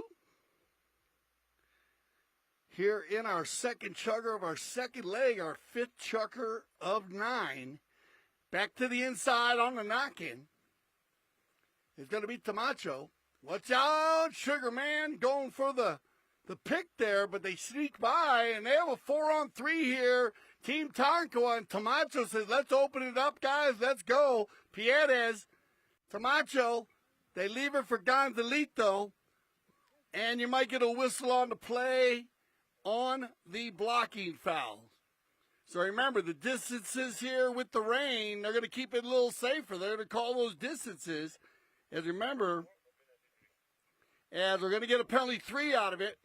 Here in our second chugger of our second leg, our 5th chugger of 9. Back to the inside on the knock-in. It's going to be Tomacho. Watch out, Sugar Man going for the pick there, but they sneak by, and they have a 4-on-3 here. Team Tonkawa, and Tomacho says, let's open it up, guys. Let's go. Pieres, Tomacho, they leave it for Gonzalito, and you might get a whistle on the play on the blocking foul. So remember, the distances here with the rain, they're going to keep it a little safer. They're going to call those distances. As remember, as we're going to get a penalty 3 out of it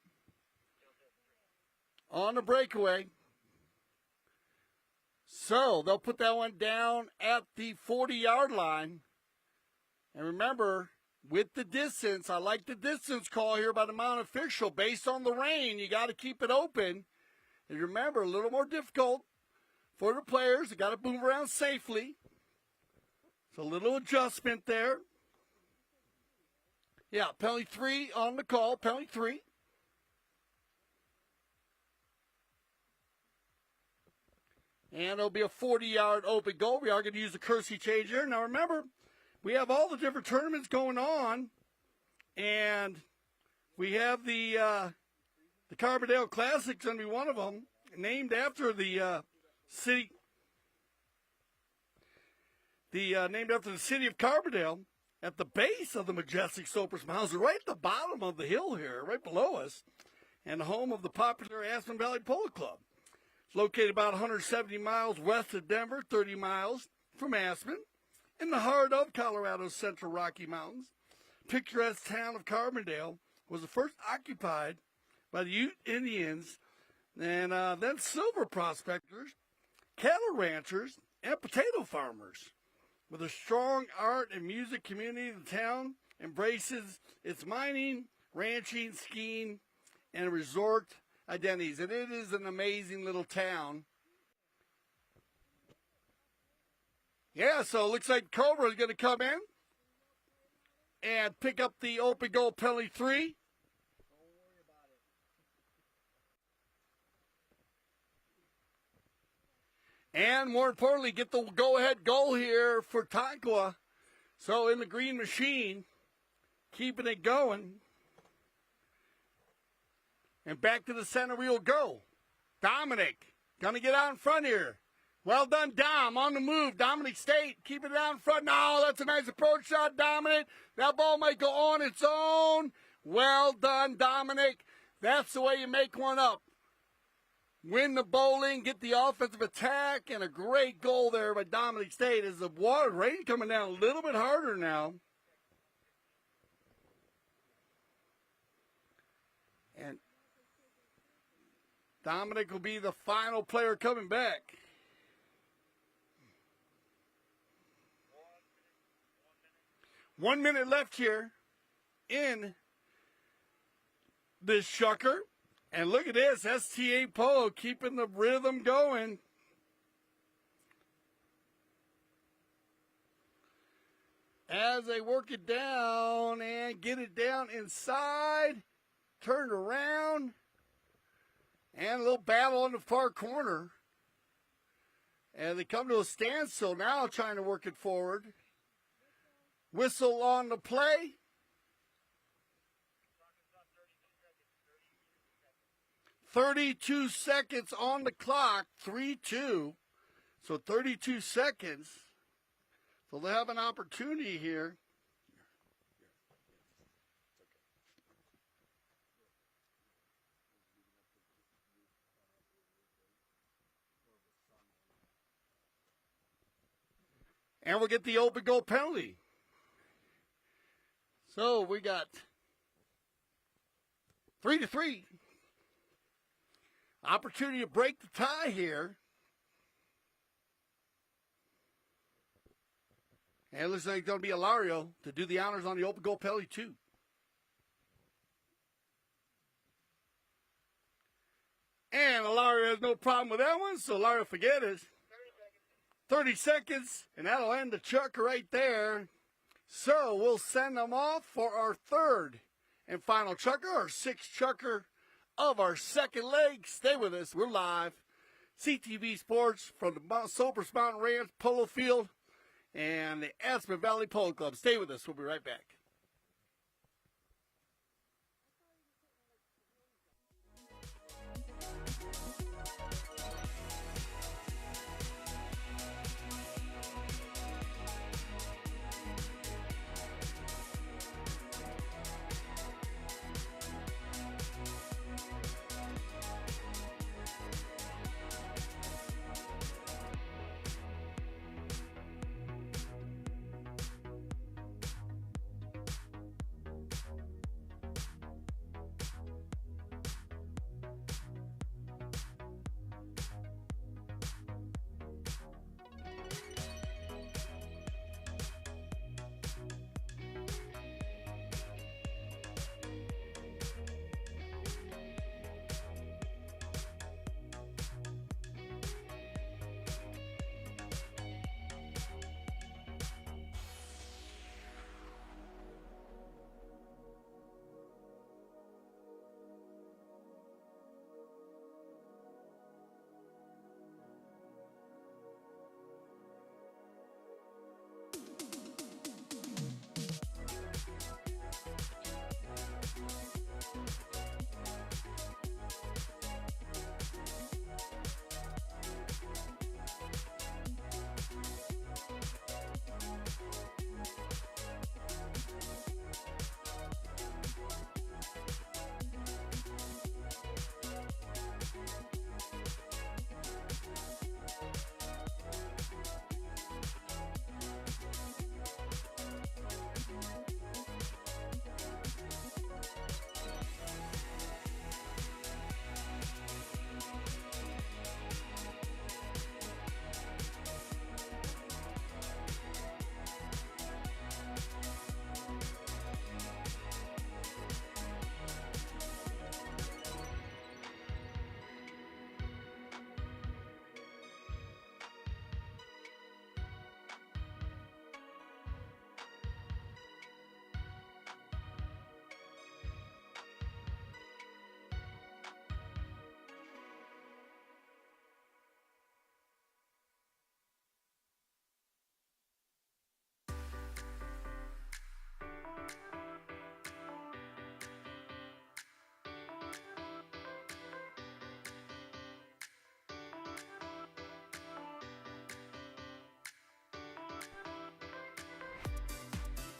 on the breakaway. So they'll put that one down at the 40-yard line. And remember, with the distance, I like the distance call here by the mounted official. Based on the rain, you got to keep it open. And remember, a little more difficult for the players. They got to move around safely. So a little adjustment there. Yeah, penalty 3 on the call, penalty 3. And it'll be a 40-yard open goal. We are going to use the courtesy change here. Now, remember, we have all the different tournaments going on. And we have the The Carbondale Classic is going to be one of them, named after the city. Named after the city of Carbondale, at the base of the majestic Soapers Mountains, right at the bottom of the hill here, right below us, and the home of the popular Aspen Valley Polo Club. It's located about 170 miles west of Denver, 30 miles from Aspen, in the heart of Colorado's Central Rocky Mountains. Picturesque town of Carbondale was the first occupied by the Ute Indians and then silver prospectors, cattle ranchers, and potato farmers. With a strong art and music community, the town embraces its mining, ranching, skiing, and resort identities. And it is an amazing little town. Yeah, so it looks like Cobra is going to come in and pick up the open goal penalty 3. And more importantly, get the go-ahead goal here for Tonkawa. So in the green machine, keeping it going. And back to the center we'll go. Dominic, going to get out in front here. Well done, Dom, on the move. Dominic State, keeping it out in front. No, that's a nice approach shot, Dominic. That ball might go on its own. Well done, Dominic. That's the way you make one up. Win the bowling, get the offensive attack, and a great goal there by Dominic State as the water rain coming down a little bit harder now. And Dominic will be the final player coming back. One minute left here in this shucker. And look at this, ST8 Polo keeping the rhythm going. As they work it down and get it down inside, turned around, and a little battle on the far corner. And they come to a standstill now, trying to work it forward. Whistle on the play. 32 seconds on the clock, 3-2. So 32 seconds. So they'll have an opportunity here. And we'll get the open goal penalty. So we got 3-3. Opportunity to break the tie here. And it looks like it's going to be Ilario to do the honors on the open goal penalty, too. And Ilario has no problem with that one, so Ilario forget it. 30 seconds, and that'll end the chucker right there. So we'll send them off for our third and final chucker, our sixth chucker of our second leg. Stay with us. We're live. CTV Sports from the Soapers Mountain Ranch Polo Field and the Aspen Valley Polo Club. Stay with us. We'll be right back.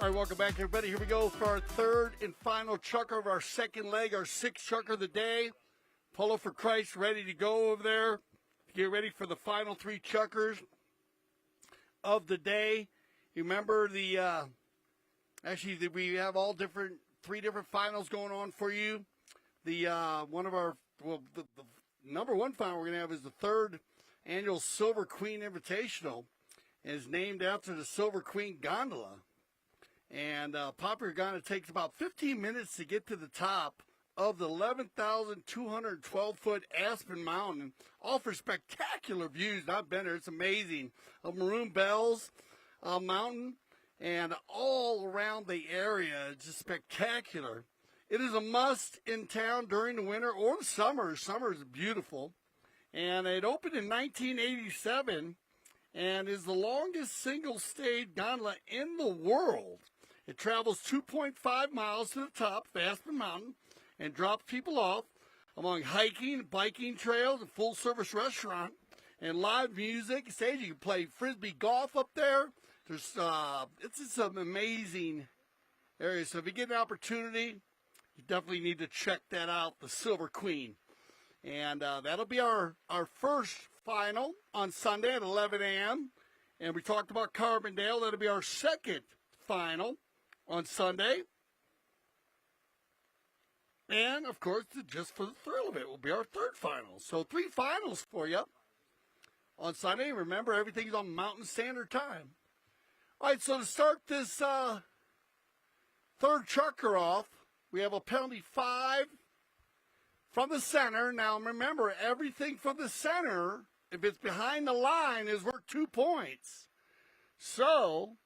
All right, welcome back, everybody. Here we go for our third and final chucker of our second leg, our sixth chucker of the day. Polo for Christ ready to go over there. Get ready for the final three chuckers of the day. You remember we have all three different finals going on for you. The number one final we're going to have is the third annual Silver Queen Invitational, and is named after the Silver Queen Gondola. And popular gondola takes about 15 minutes to get to the top of the 11,212-foot Aspen Mountain. Offers spectacular views. I've been there. It's amazing. Of Maroon Bells Mountain and all around the area. It's just spectacular. It is a must in town during the winter or the summer. Summer is beautiful. And it opened in 1987 and is the longest single-stage gondola in the world. It travels 2.5 miles to the top of Aspen Mountain and drops people off among hiking, biking trails, a full-service restaurant, and live music. Stage, you can play frisbee golf up there. There's it's just an amazing area. So if you get an opportunity, you definitely need to check that out, the Silver Queen. And that'll be our first final on Sunday at 11 a.m. And we talked about Carbondale. That'll be our second final on Sunday. And, of course, just for the thrill of it, will be our third final. So 3 finals for you on Sunday. Remember, everything's on Mountain Standard Time. All right, so to start this third chucker off, we have a penalty 5 from the center. Now, remember, everything from the center, if it's behind the line, is worth 2 points. So,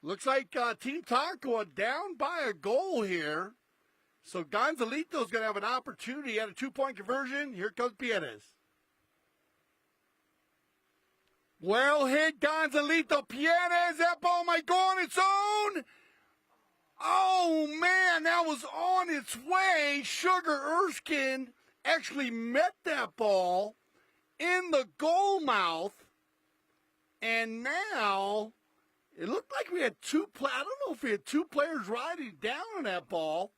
looks like Team Tonkawa down by a goal here. So Gonzalito's going to have an opportunity at a 2-point conversion. Here comes Pieres. Well hit, Gonzalito Pieres. That ball might go on its own. Oh, man, that was on its way. Sugar Erskine actually met that ball in the goal mouth. And now it looked like we had I don't know if we had 2 players riding down on that ball.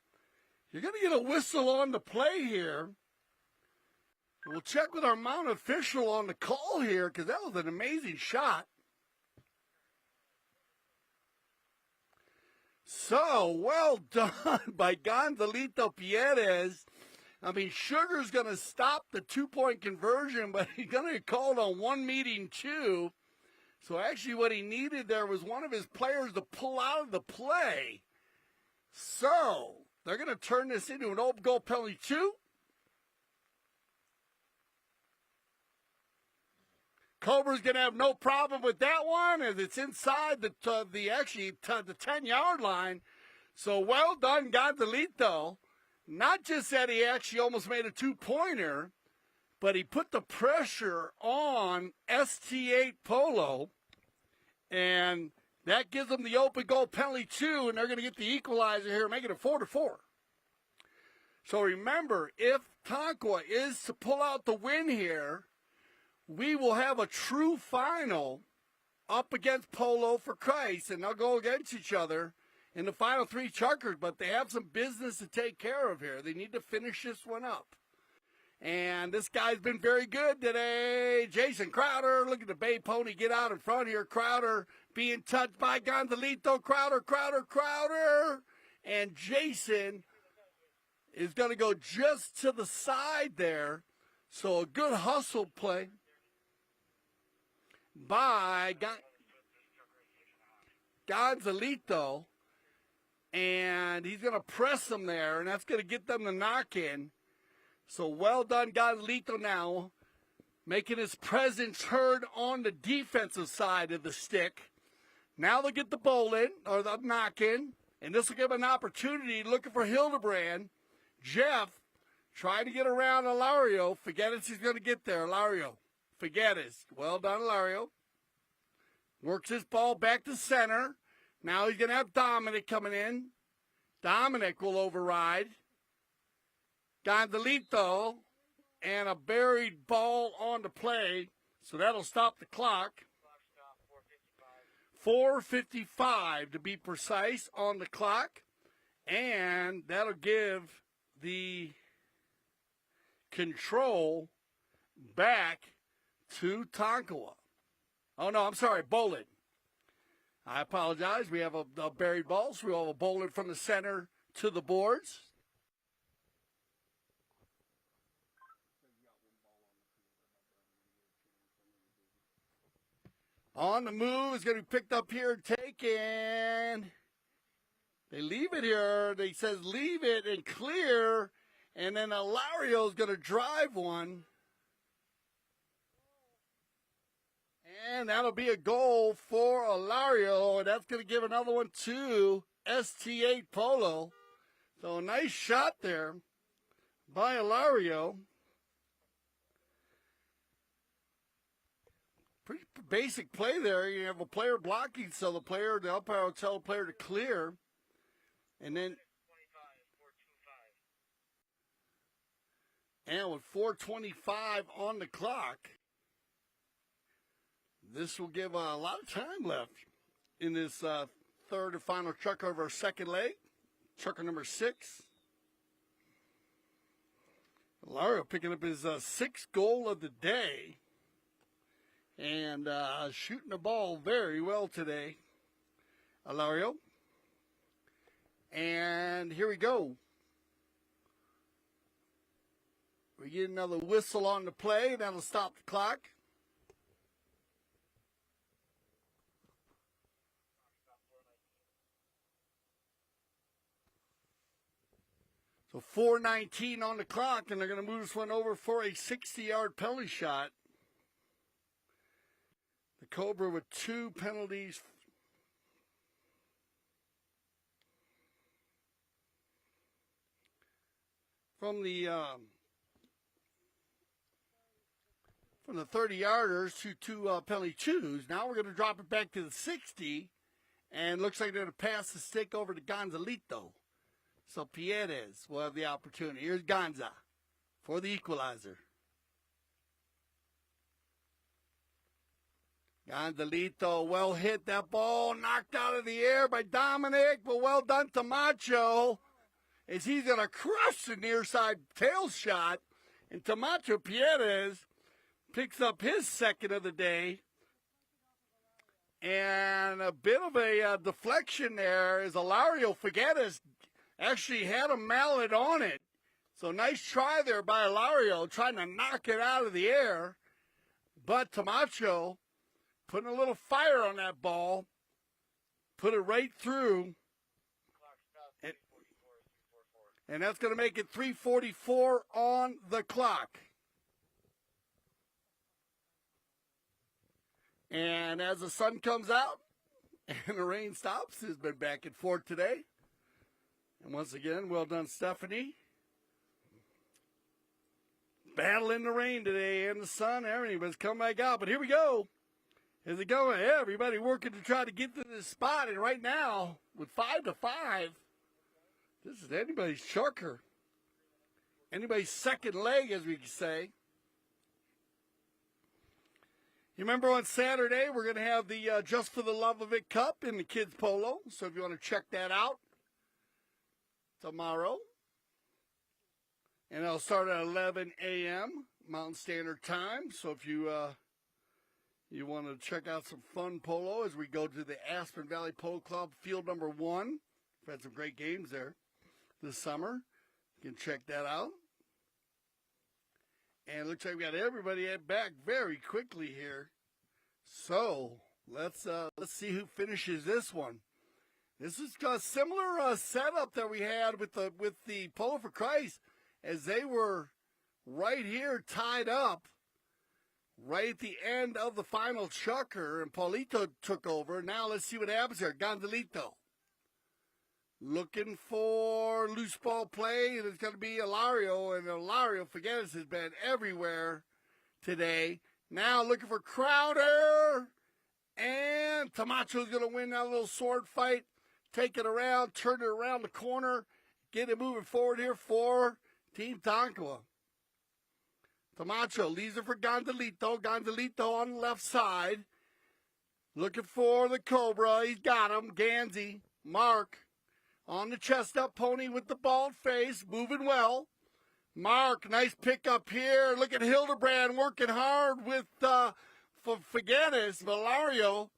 You're going to get a whistle on the play here. We'll check with our mount official on the call here because that was an amazing shot. So, well done by Gonzalito Pieres. I mean, Sugar's going to stop the 2-point conversion, but he's going to get called on 1 meeting 2. So actually what he needed there was one of his players to pull out of the play. So they're going to turn this into an open goal penalty 2. Cobra's going to have no problem with that one as it's inside the 10-yard line. So well done, Gonzalito. Not just that he actually almost made a 2-pointer, but he put the pressure on ST8 Polo, and that gives them the open goal penalty 2, and they're going to get the equalizer here, making it 4-4. So remember, if Tonkawa is to pull out the win here, we will have a true final up against Polo for Christ, and they'll go against each other in the final 3 chuckers, but they have some business to take care of here. They need to finish this one up. And this guy's been very good today. Jason Crowder, look at the Bay Pony get out in front here. Crowder being touched by Gonzalito. Crowder. And Jason is going to go just to the side there. So a good hustle play by Gonzalito. And he's going to press them there, and that's going to get them the knock in. So well done, Gonzalito now, making his presence heard on the defensive side of the stick. Now they'll get the bowl in, or the knock in, and this will give an opportunity looking for Hildebrand. Jeff trying to get around Ilario. Figueres is going to get there. Ilario. Figueres. Well done, Ilario. Works his ball back to center. Now he's going to have Dominic coming in. Dominic will override. Gonzalito, and a buried ball on the play, so that'll stop the clock. 4:55 to be precise on the clock. And that'll give the control back to Tonkawa. Oh, no, I'm sorry, bowling. I apologize. We have a buried ball, so we have a bowling from the center to the boards. On the move is going to be picked up here and taken. They leave it here. They says leave it and clear. And then Ilario is going to drive one. And that'll be a goal for Ilario. And that's going to give another one to ST8 Polo. So a nice shot there by Ilario. Pretty basic play there. You have a player blocking, so the umpire will tell the player to clear. And then, and with 4:25 on the clock, this will give a lot of time left in this third and final chukker of our second leg, chukker number 6. Ilario picking up his sixth goal of the day and shooting the ball very well today, Ilario. And here we go. We get another whistle on the play. That'll stop the clock. So 4:19 on the clock, and they're going to move this one over for a 60-yard penalty shot. The Cobra with 2 penalties. From the 30-yarders to 2 penalty twos. Now we're going to drop it back to the 60, and looks like they're going to pass the stick over to Gonzalito. So Pieres will have the opportunity. Here's Ganza for the equalizer. Gonzalito, well hit. That ball knocked out of the air by Dominic, but well done, Tomacho, as he's going to crush the near side tail shot. And Tomacho Pieres picks up his second of the day. And a bit of a deflection there as Ilario Figueres actually had a mallet on it. So nice try there by Ilario, trying to knock it out of the air. But Tomacho putting a little fire on that ball, put it right through. And that's going to make it 3:44 on the clock. And as the sun comes out and the rain stops, it's been back and forth today. And once again, well done, Stephanie. Battle in the rain today and the sun, everything, but it's come back out. But here we go. Is it going? Everybody working to try to get to this spot. And right now, with 5-5, this is anybody's chukker. Anybody's second leg, as we can say. You remember on Saturday, we're going to have the Just for the Love of It Cup in the kids' polo. So if you want to check that out tomorrow. And it'll start at 11 a.m. Mountain Standard Time. So if you want to check out some fun polo as we go to the Aspen Valley Polo Club, field number 1. We've had some great games there this summer. You can check that out. And it looks like we got everybody back very quickly here. So let's see who finishes this one. This is a similar setup that we had with the Polo for Christ, as they were right here tied up right at the end of the final chukker, and Paulito took over. Now let's see what happens here. Gonzalito looking for loose ball play, and it's going to be Ilario, and Ilario, Figueres, has been everywhere today. Now looking for Crowder, and Tomacho's going to win that little sword fight, take it around, turn it around the corner, get it moving forward here for Team Tonkawa. Tomacho leaves it for Gonzalito. Gonzalito on the left side. Looking for the Cobra. He's got him. Ganzi. Marc on the chestnut pony with the bald face. Moving well. Marc, nice pickup here. Look at Hildebrand working hard with Faganis. Valario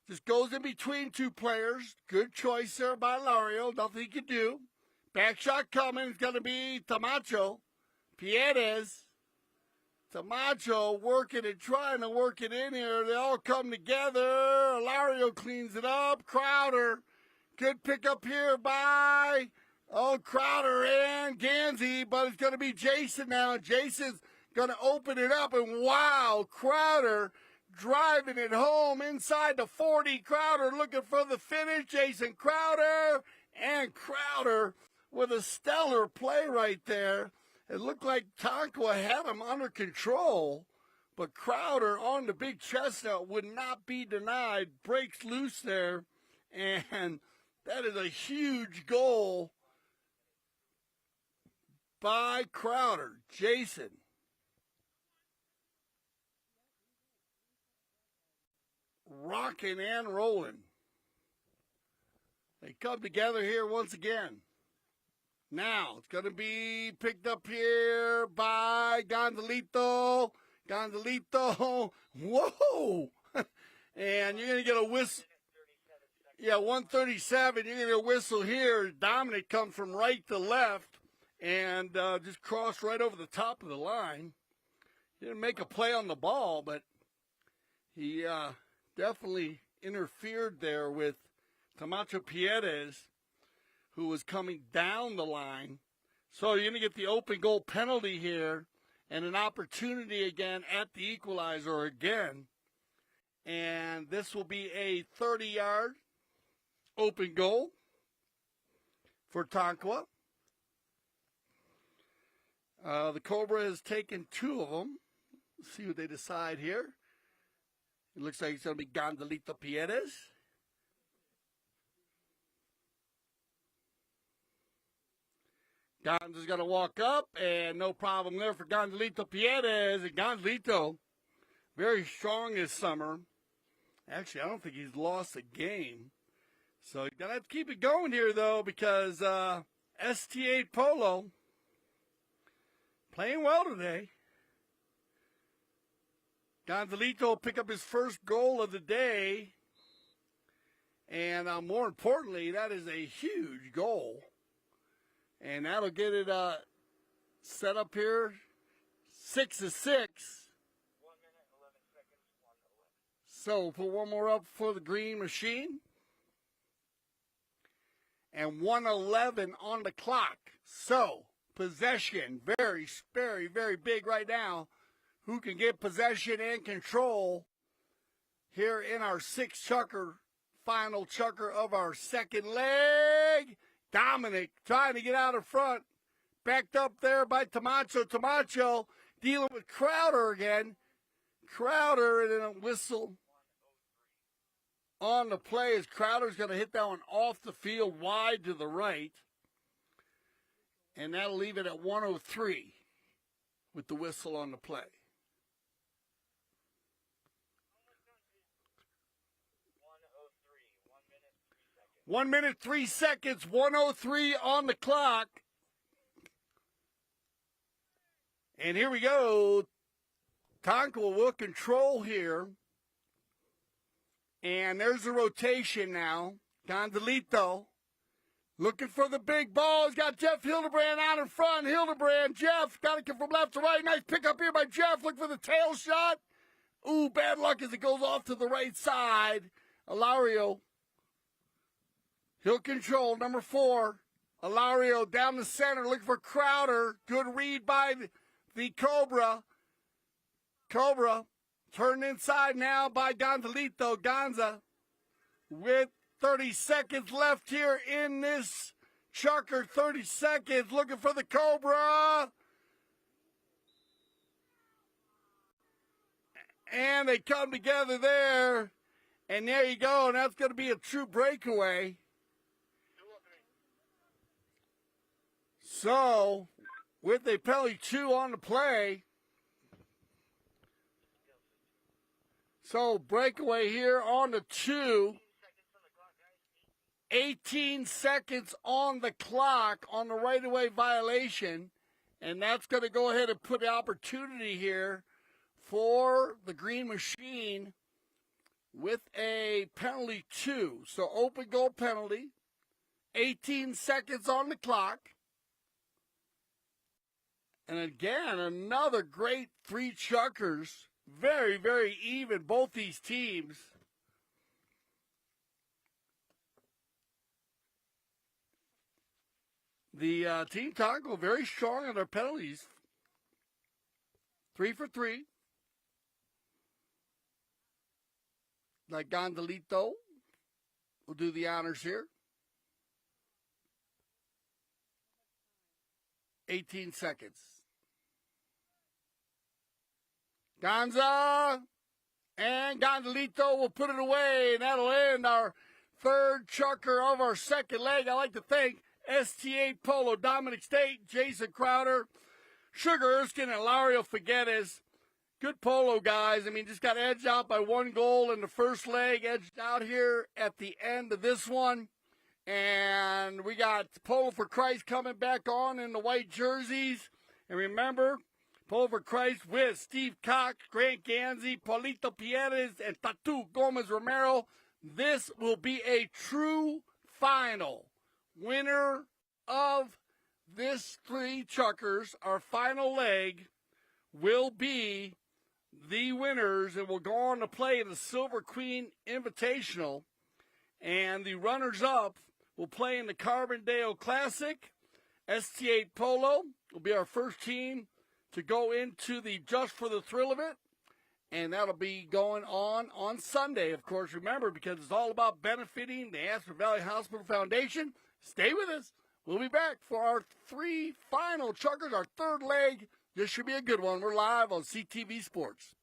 just goes in between two players. Good choice there by Valario. Nothing he can do. Back shot coming. It's going to be Tomacho Pieres. Tomacho working and trying to work it in here. They all come together. Valario cleans it up. Crowder. Good pickup here by Crowder and Ganzi, but it's going to be Jason now. Jason's going to open it up, and wow, Crowder driving it home inside the 40. Crowder looking for the finish. Jason Crowder, and Crowder with a stellar play right there. It looked like Tonkawa had him under control, but Crowder on the big chestnut would not be denied. Breaks loose there, and that is a huge goal by Crowder. Jason. Rocking and rolling. They come together here once again. Now, it's going to be picked up here by Gonzalito. Gonzalito. Whoa! And you're going to get a whistle. Yeah, 137. You're going to get a whistle here. Dominic comes from right to left and just crossed right over the top of the line. He didn't make a play on the ball, but he definitely interfered there with Tomacho Pieres, who was coming down the line. So you're going to get the open goal penalty here and an opportunity again at the equalizer again. And this will be a 30-yard open goal for Tonkawa. The Cobra has taken two of them. Let's see what they decide here. It looks like it's going to be Gonzalito Pieres. Gonz's going to walk up, and no problem there for Gonzalito Pieres. And Gonzalito, very strong this summer. Actually, I don't think he's lost a game. So you're going to have to keep it going here, though, because ST8 Polo playing well today. Gonzalito will pick up his first goal of the day. And more importantly, that is a huge goal. And that'll get it set up here. 6-6. 1 minute, 11 seconds, 1:11. So we'll put one more up for the green machine. And 1:11 on the clock. So possession, very, very, very big right now. Who can get possession and control here in our sixth chukker, final chukker of our second leg. Dominic trying to get out in front. Backed up there by Tomacho. Tomacho dealing with Crowder again. Crowder and then a whistle on the play as Crowder's going to hit that one off the field wide to the right. And that'll leave it at 103 with the whistle on the play. 1 minute, 3 seconds, 1:03 on the clock. And here we go. Tonkawa will control here. And there's the rotation now. Gonzalito looking for the big ball. He's got Jeff Hildebrand out in front. Hildebrand, Jeff, got to come from left to right. Nice pickup here by Jeff. Look for the tail shot. Ooh, bad luck as it goes off to the right side. Alario. He'll control, number 4. Alario down the center, looking for Crowder. Good read by the Cobra. Cobra turned inside now by Gonzalito. Gonza with 30 seconds left here in this chukker. 30 seconds, looking for the Cobra. And they come together there. And there you go, and that's going to be a true breakaway. So, with a penalty 2 on the play, So breakaway here on the 2. 18 seconds on the clock on the right-of-way violation. And that's going to go ahead and put the opportunity here for the Green Machine with a penalty 2. So open goal penalty. 18 seconds on the clock. And again, another great 3 chuckers. Very, very even, both these teams. The Team Tonkawa very strong on their penalties. 3 for 3. Like Gonzalito will do the honors here. 18 seconds. Gonza and Gonzalito will put it away, and that'll end our 3rd chucker of our 2nd leg. I'd like to thank ST8 Polo, Dominic State, Jason Crowder, Sugar Erskine, and Lario Figueres. Good polo, guys. I mean, just got edged out by 1 goal in the first leg, edged out here at the end of this one. And we got Polo for Christ coming back on in the white jerseys. And remember, Polo for Christ with Steve Cox, Grant Ganzi, Paulito Pieres, and Tatu Gomez Romero. This will be a true final. Winner of this 3 chuckers, our final leg, will be the winners, and will go on to play in the Silver Queen Invitational. And the runners-up will play in the Carbondale Classic. ST8 Polo will be our first team to go into the Just for the Thrill of It. And that'll be going on Sunday, of course, remember, because it's all about benefiting the Aspen Valley Hospital Foundation. Stay with us. We'll be back for our 3 final chuckers, our 3rd leg. This should be a good one. We're live on CTV Sports.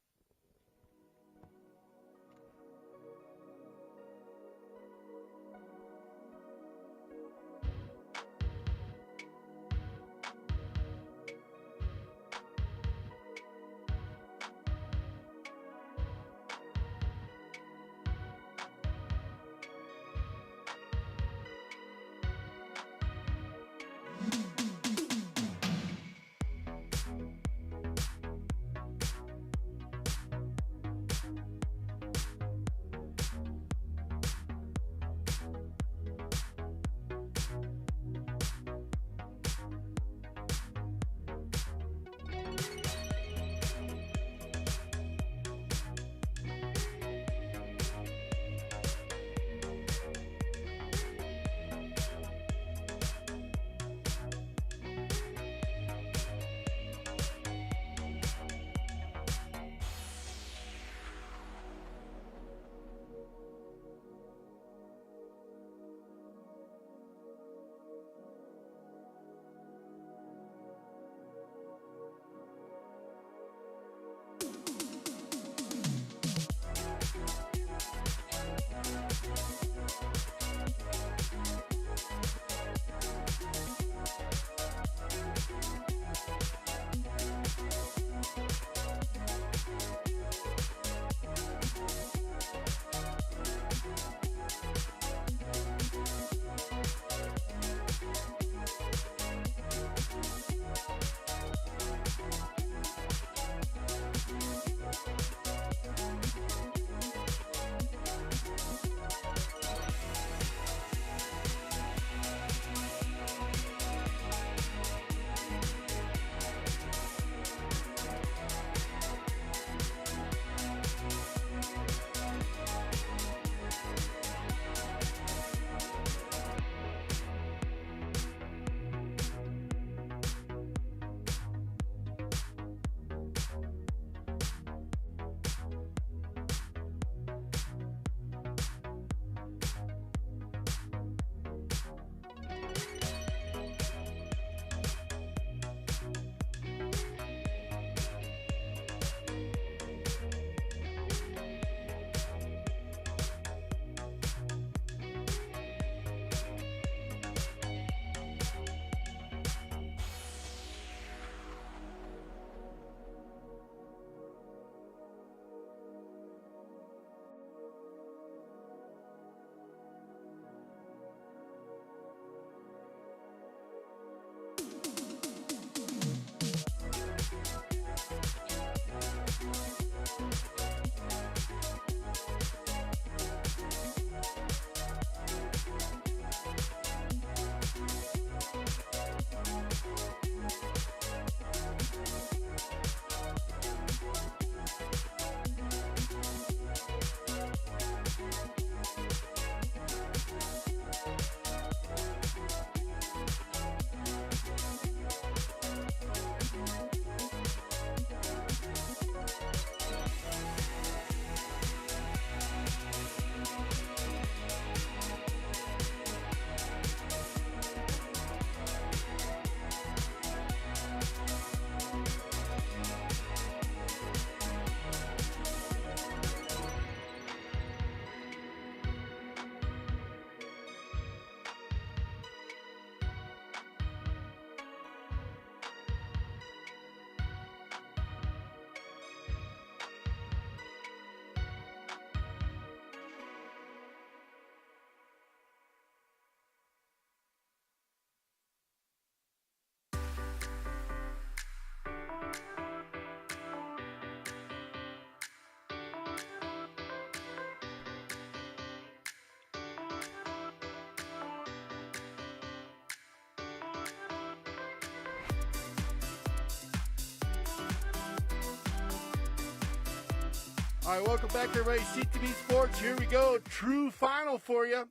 All right, welcome back, everybody. CTV Sports. Here we go. True final for you.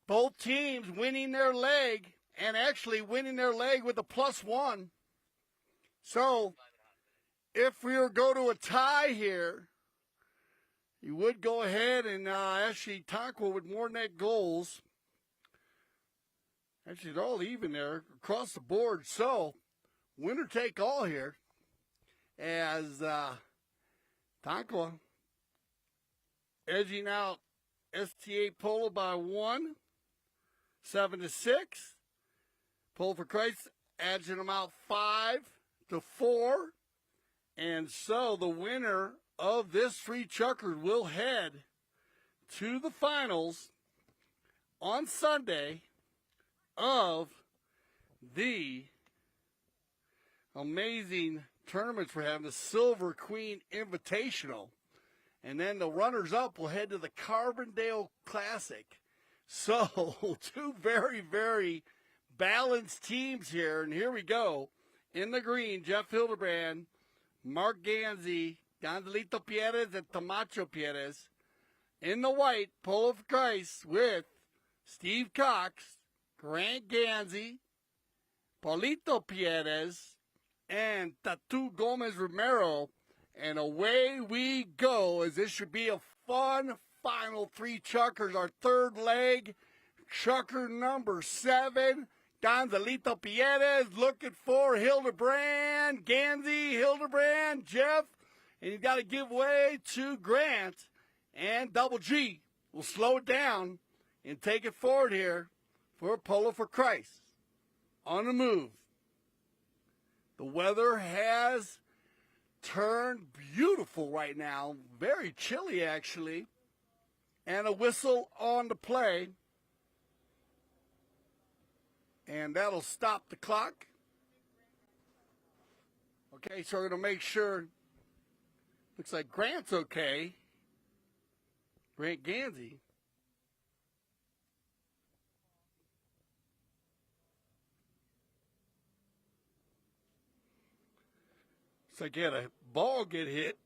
Both teams winning their leg, and actually winning their leg with a +1. So, if we were to go to a tie here, you would go ahead and actually Tonkawa with more net goals. Actually, they're all even there across the board. So, winner take all here as Tonkawa edging out ST8 Polo by 1, 7-6. Polo for Christ edging them out 5-4. And so the winner of this three chukkers will head to the finals on Sunday of the amazing tournaments we're having, the Silver Queen Invitational. And then the runners-up will head to the Carbondale Classic. So, two very, very balanced teams here. And here we go. In the green, Jeff Hildebrand, Marc Ganzi, Gonzalito Pieres, and Tomacho Pieres. In the white, Polo for Christ with Steve Cox, Grant Ganzi, Paulito Pieres, and Tatu Gomez Romero. And away we go, as this should be a fun final three chukkers. Our third leg, chukker number 7, Gonzalito Pieres looking for Hildebrand, Ganzi, Hildebrand, Jeff. And he's got to give way to Grant. And Double G will slow it down and take it forward here for Polo for Christ. On the move. The weather has turned beautiful right now. Very chilly, actually. And a whistle on the play. And that'll stop the clock. Okay, so we're going to make sure. Looks like Grant's okay. Grant Ganzi. Looks like he had a ball get hit.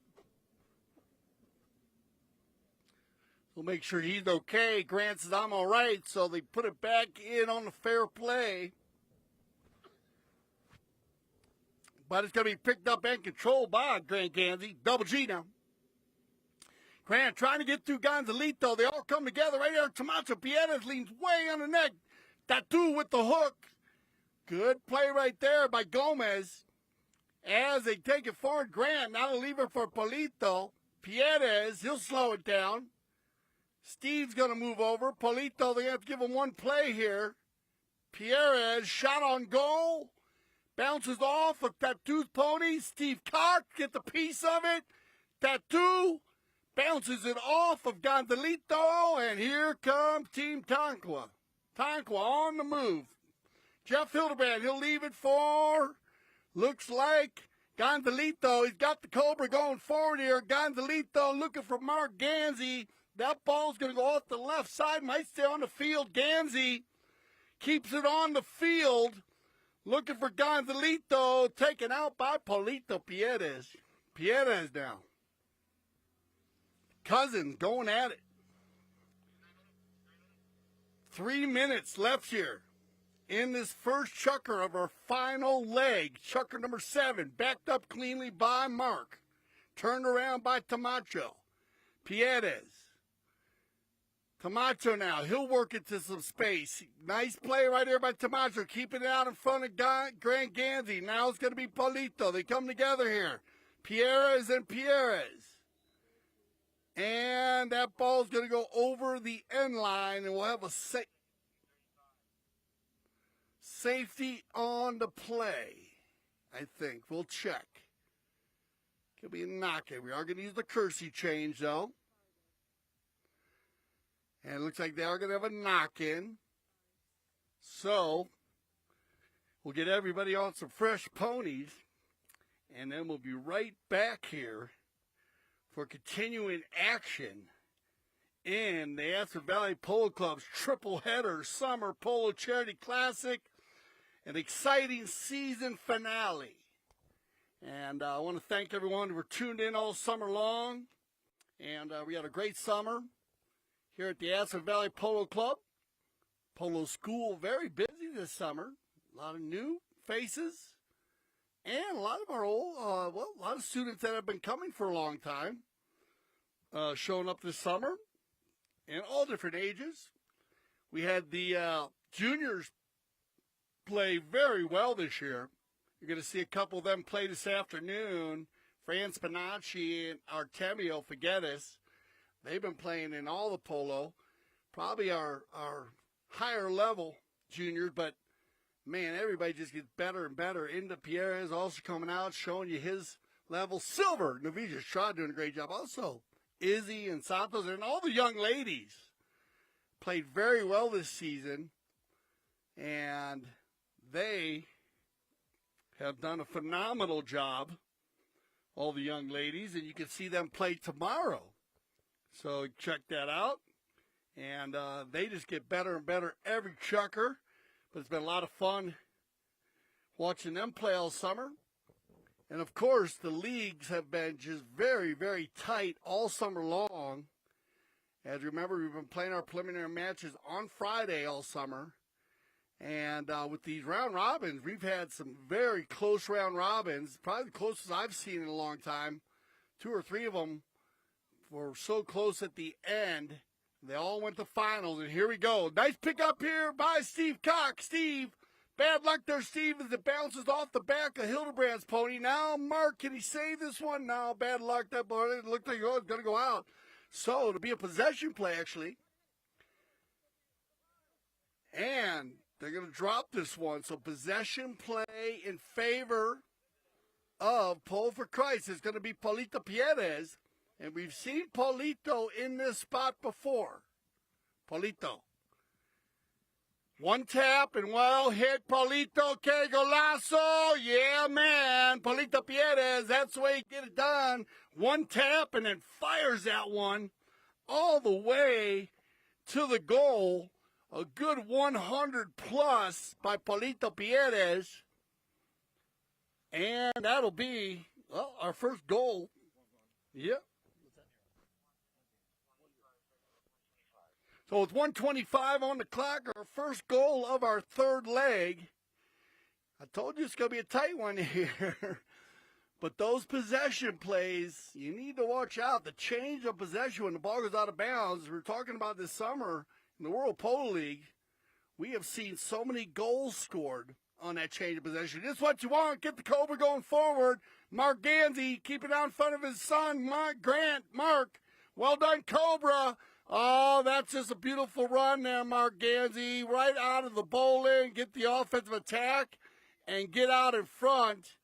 We'll make sure he's okay. Grant says, I'm all right. So they put it back in on the fair play. But it's going to be picked up and controlled by Grant Ganzi. Double G now. Grant trying to get through Gonzalito. They all come together right there. Tomacho Pieres leans way on the neck. Tatu with the hook. Good play right there by Gomez. As they take it forward, Grant, now to leave it for Polito. Pieres, he'll slow it down. Steve's going to move over. Polito, they have to give him one play here. Pieres, shot on goal. Bounces off of Tatu's pony. Steve Cox get the piece of it. Tatu bounces it off of Gonzalito. And here comes Team Tonkawa. Tonkawa on the move. Jeff Hildebrand, he'll leave it for... Looks like Gonzalito. He's got the Cobra going forward here. Gonzalito looking for Marc Ganzi. That ball's going to go off the left side. Might stay on the field. Ganzi keeps it on the field. Looking for Gonzalito. Taken out by Paulito Pieres. Pieres now. Cousins going at it. 3 minutes left here. In this first chukker of our final leg, chukker number 7, backed up cleanly by Marc. Turned around by Tomacho. Pieres. Tomacho now, he'll work into some space. Nice play right there by Tomacho, keeping it out in front of Grant Ganzi. Now it's going to be Paulito. They come together here. Pieres and Pieres. And that ball's going to go over the end line, and we'll have a safety on the play, I think. We'll check. Could be a knock-in. We are going to use the Kersey change, though. And it looks like they are going to have a knock-in. So, we'll get everybody on some fresh ponies. And then we'll be right back here for continuing action in the Aspen Valley Polo Club's triple header Summer Polo Charity Classic. An exciting season finale And I want to thank everyone who were tuned in all summer long. And we had a great summer here at the Aspen Valley Polo Club. Polo school very busy this summer. A lot of new faces. And a lot of our old, a lot of students that have been coming for a long time showing up this summer in all different ages. We had the juniors play very well this year. You're going to see a couple of them play this afternoon. Fran Spinacci and Artemio Figueres. They've been playing in all the polo. Probably our higher level juniors, but man, everybody just gets better and better. Inda Pierres also coming out, showing you his level. Silver, Novija Estrada doing a great job. Also, Izzy and Santos and all the young ladies played very well this season. And they have done a phenomenal job, all the young ladies. And you can see them play tomorrow. So check that out. And they just get better and better every chucker. But it's been a lot of fun watching them play all summer. And, of course, the leagues have been just very, very tight all summer long. As you remember, we've been playing our preliminary matches on Friday all summer. And with these round robins, we've had some very close round robins, probably the closest I've seen in a long time. 2 or 3 of them were so close at the end. They all went to finals, and here we go. Nice pickup here by Steve Cox. Steve, bad luck there, Steve, as it bounces off the back of Hildebrand's pony. Now, Mark, can he save this one? No, bad luck. That boy looked like it was going to go out. So, it'll be a possession play, actually. And they're going to drop this one. So, possession play in favor of Polo for Christ. It's going to be Paulito Pieres. And we've seen Paulito in this spot before. Paulito. One tap and well hit. Paulito, que golazo. Yeah, man. Paulito Pieres, that's the way you get it done. One tap and then fires that one all the way to the goal. A good 100 plus by Paulito Pieres. And that'll be, well, our first goal. Yep. So it's 1:25 on the clock, our first goal of our third leg. I told you it's going to be a tight one here. But those possession plays, you need to watch out. The change of possession when the ball goes out of bounds, we're talking about this summer in the World Polo League, we have seen so many goals scored on that change of possession. This is what you want. Get the Cobra going forward. Marc Ganzi, keep it out in front of his son, Mark. Well done, Cobra. Oh, that's just a beautiful run there, Marc Ganzi. Right out of the bowling, get the offensive attack, and get out in front.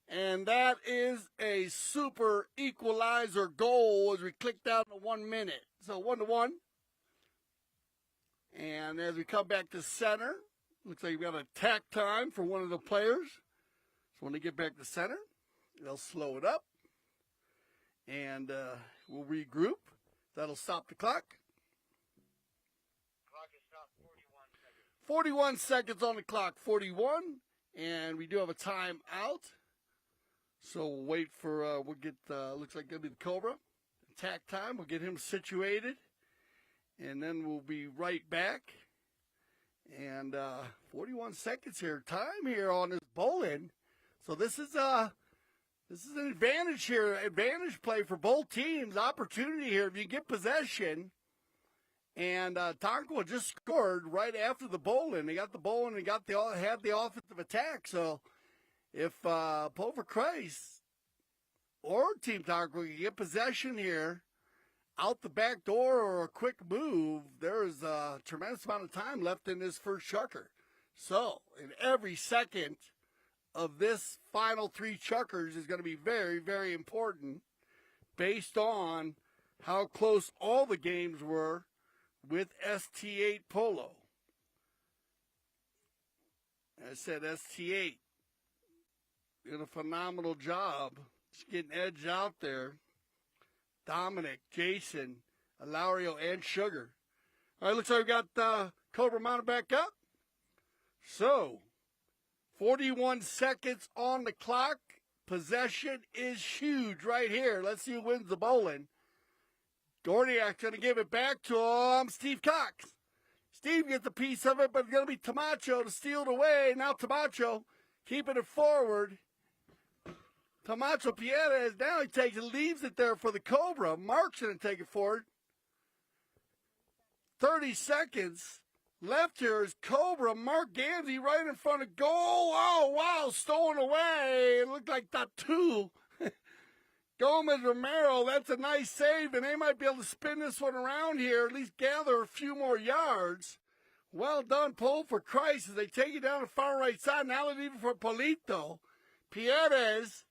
And that is a super equalizer goal as we click down to 1 minute. So 1-1. And as we come back to center, looks like we've got attack time for one of the players. So when they get back to center, they'll slow it up. And we'll regroup. That'll stop the clock. Clock is stopped 41 seconds. 41 seconds on the clock, 41. And we do have a time out. So we'll wait for, we'll get, looks like it'll be the Cobra. Attack time, we'll get him situated. And then we'll be right back. And 41 seconds here. Time here on this bowling. So this is an advantage here. Advantage play for both teams. Opportunity here. If you get possession. And Tonkawa just scored right after the bowling. They got the bowling and had the offensive attack. So if Polo for Christ or Team Tonkawa can get possession here, out the back door or a quick move, there is a tremendous amount of time left in this first chukker. So, in every second of this final 3 chukkers is going to be very, very important based on how close all the games were with ST8 Polo. I said ST8 did a phenomenal job just getting edge out there. Dominic, Jason, Ilario, and Sugar. All right, looks like we got Cobra mounted back up. So, 41 seconds on the clock. Possession is huge right here. Let's see who wins the bowling. Gordiak's going to give it back to Steve Cox. Steve gets a piece of it, but it's going to be Tomacho to steal it away. Now Tomacho keeping it forward. Tomacho Pieres, now he takes it, leaves it there for the Cobra. Marc's going to take it forward. 30 seconds left here is Cobra. Marc Ganzi right in front of goal. Oh, wow, stolen away. It looked like that too. Gomez Romero, that's a nice save, and they might be able to spin this one around here, at least gather a few more yards. Well done, Polo for Christ, as they take it down the far right side. Now they're leaving for Polito. Pieres,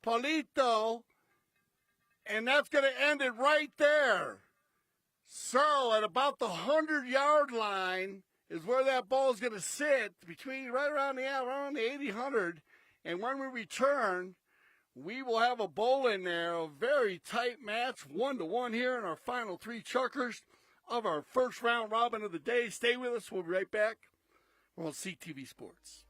Polito, and that's going to end it right there. So at about the 100-yard line is where that ball is going to sit, between right around the 80-100. And when we return, we will have a bowl in there, a very tight match, 1-1 here in our final three chuckers of our first round robin of the day. Stay with us. We'll be right back. We're on CTV Sports.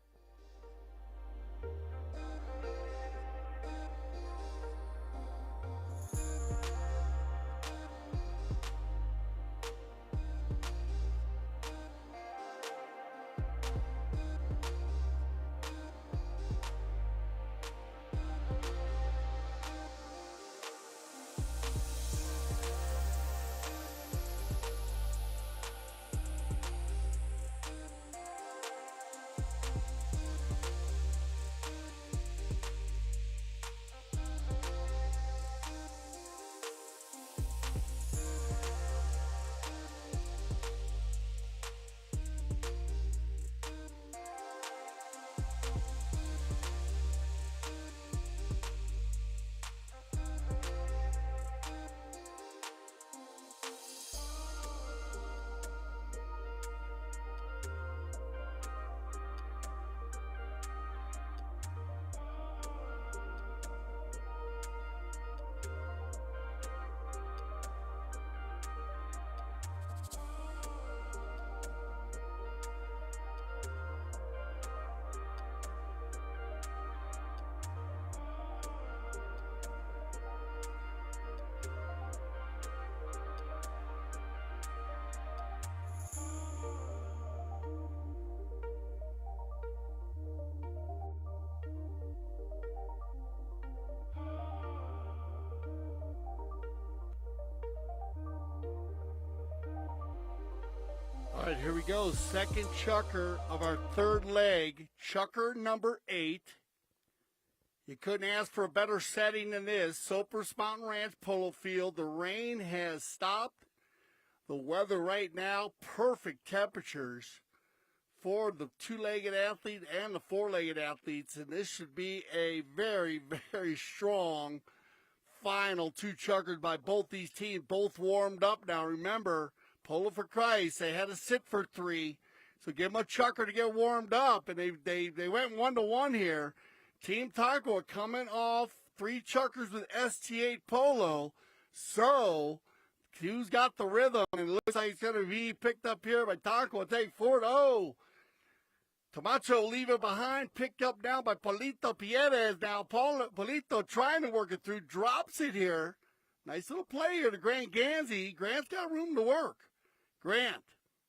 All right, here we go. Second chucker of our third leg. Chucker number 8. You couldn't ask for a better setting than this. Soapers Mountain Ranch Polo Field. The rain has stopped. The weather right now, perfect temperatures for the two-legged athlete and the four-legged athletes. And this should be a very, very strong final two chuckers by both these teams. Both warmed up now. Remember, Polo for Christ, they had to sit for 3. So give them a chucker to get warmed up. And they went 1-1 here. Team Tonkawa coming off 3 chuckers with ST8 Polo. So Q's got the rhythm. And it looks like it's going to be picked up here by Tonkawa. Take forward. Oh, Tomacho leave it behind. Picked up now by Jauregui Pieres. Now Polito trying to work it through. Drops it here. Nice little play here to Grant Ganzi. Grant's got room to work. Grant.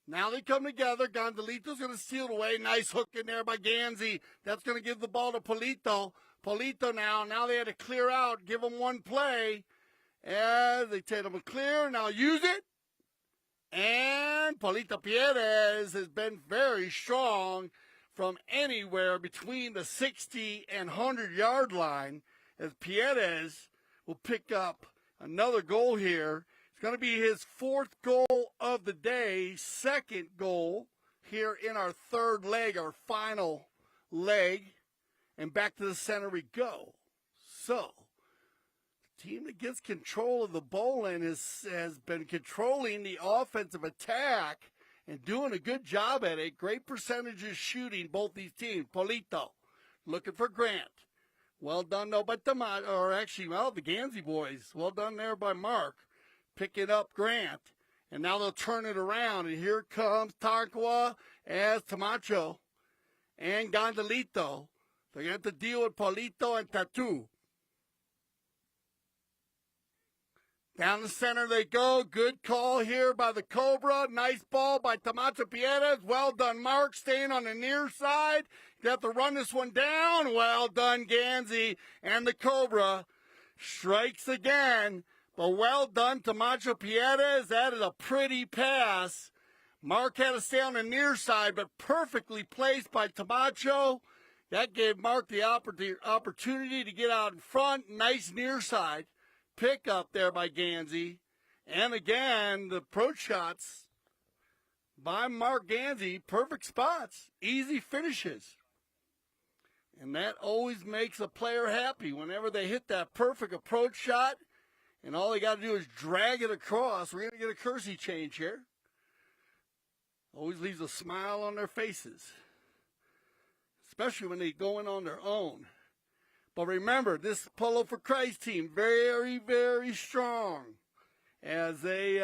Now they come together. Gonzalito's going to steal it away. Nice hook in there by Ganzi. That's going to give the ball to Polito. Polito now they had to clear out. Give them one play. As they take them a clear. Now use it. And Jauregui Pieres has been very strong from anywhere between the 60 and 100-yard line. As Pieres will pick up another goal here. It's going to be his 4th goal of the day, 2nd goal here in our third leg, our final leg. And back to the center we go. So, the team that gets control of the bowling has been controlling the offensive attack and doing a good job at it. Great percentages shooting, both these teams. Polito looking for Grant. Well done, though, by the Ganzi boys. Well done there by Marc. Picking up Grant. And now they'll turn it around. And here comes Tonkawa as Tomacho and Gonzalito. They're going to have to deal with Polito and Tattoo. Down the center they go. Good call here by the Cobra. Nice ball by Tomacho Pieres. Well done, Marc. Staying on the near side. You have to run this one down. Well done, Ganzi. And the Cobra strikes again. But well done, Tomacho Pieres. That is a pretty pass. Marc had to stay on the near side, but perfectly placed by Tomacho. That gave Marc the opportunity to get out in front. Nice near side pick up there by Ganzi. And again, the approach shots by Marc Ganzi, perfect spots, easy finishes. And that always makes a player happy whenever they hit that perfect approach shot. And all they got to do is drag it across. We're going to get a Kersey change here. Always leaves a smile on their faces, especially when they go in on their own. But remember, this Polo for Christ team, very, very strong as they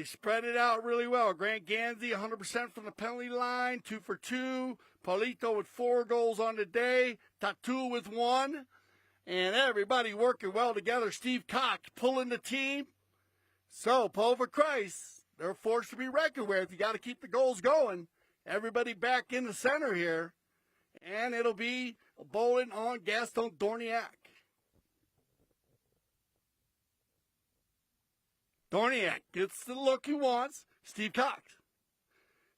spread it out really well. Grant Ganzi, 100% from the penalty line, 2 for 2. Polito with 4 goals on the day. Tattoo with 1. And everybody working well together. Steve Cox pulling the team. So, Polo for Christ, they're a force to be reckoned with. You got to keep the goals going. Everybody back in the center here. And it'll be bowling on Gaston Dorniak. Dorniak gets the look he wants. Steve Cox.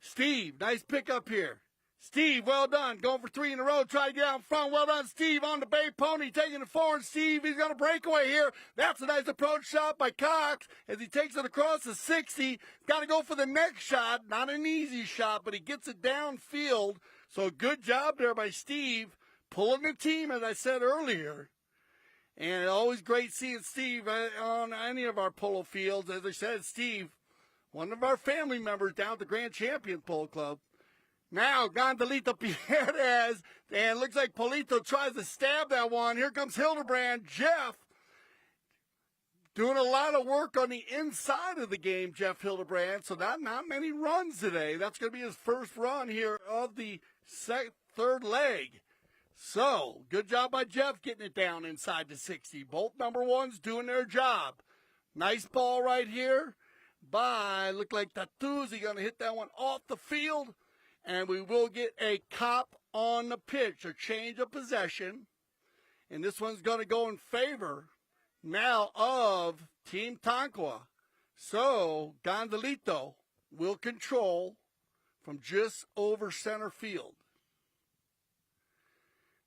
Steve, nice pickup here. Steve, well done. Going for 3 in a row. Try to get out in front. Well done, Steve, on the Bay Pony. Taking it forward. Steve, he's going to break away here. That's a nice approach shot by Cox as he takes it across the 60. Got to go for the next shot. Not an easy shot, but he gets it downfield. So good job there by Steve, pulling the team, as I said earlier. And always great seeing Steve on any of our polo fields. As I said, Steve, one of our family members down at the Grand Champion Polo Club. Now, Gonzalito Pieres, and looks like Polito tries to stab that one. Here comes Hildebrand. Jeff doing a lot of work on the inside of the game, Jeff Hildebrand. So not many runs today. That's going to be his first run here of the third leg. So, good job by Jeff getting it down inside the 60. Both number ones doing their job. Nice ball right here by, look like Tattoo's. He's going to hit that one off the field. And we will get a cop on the pitch, a change of possession. And this one's going to go in favor now of Team Tonkawa. So, Gonzalito will control from just over center field.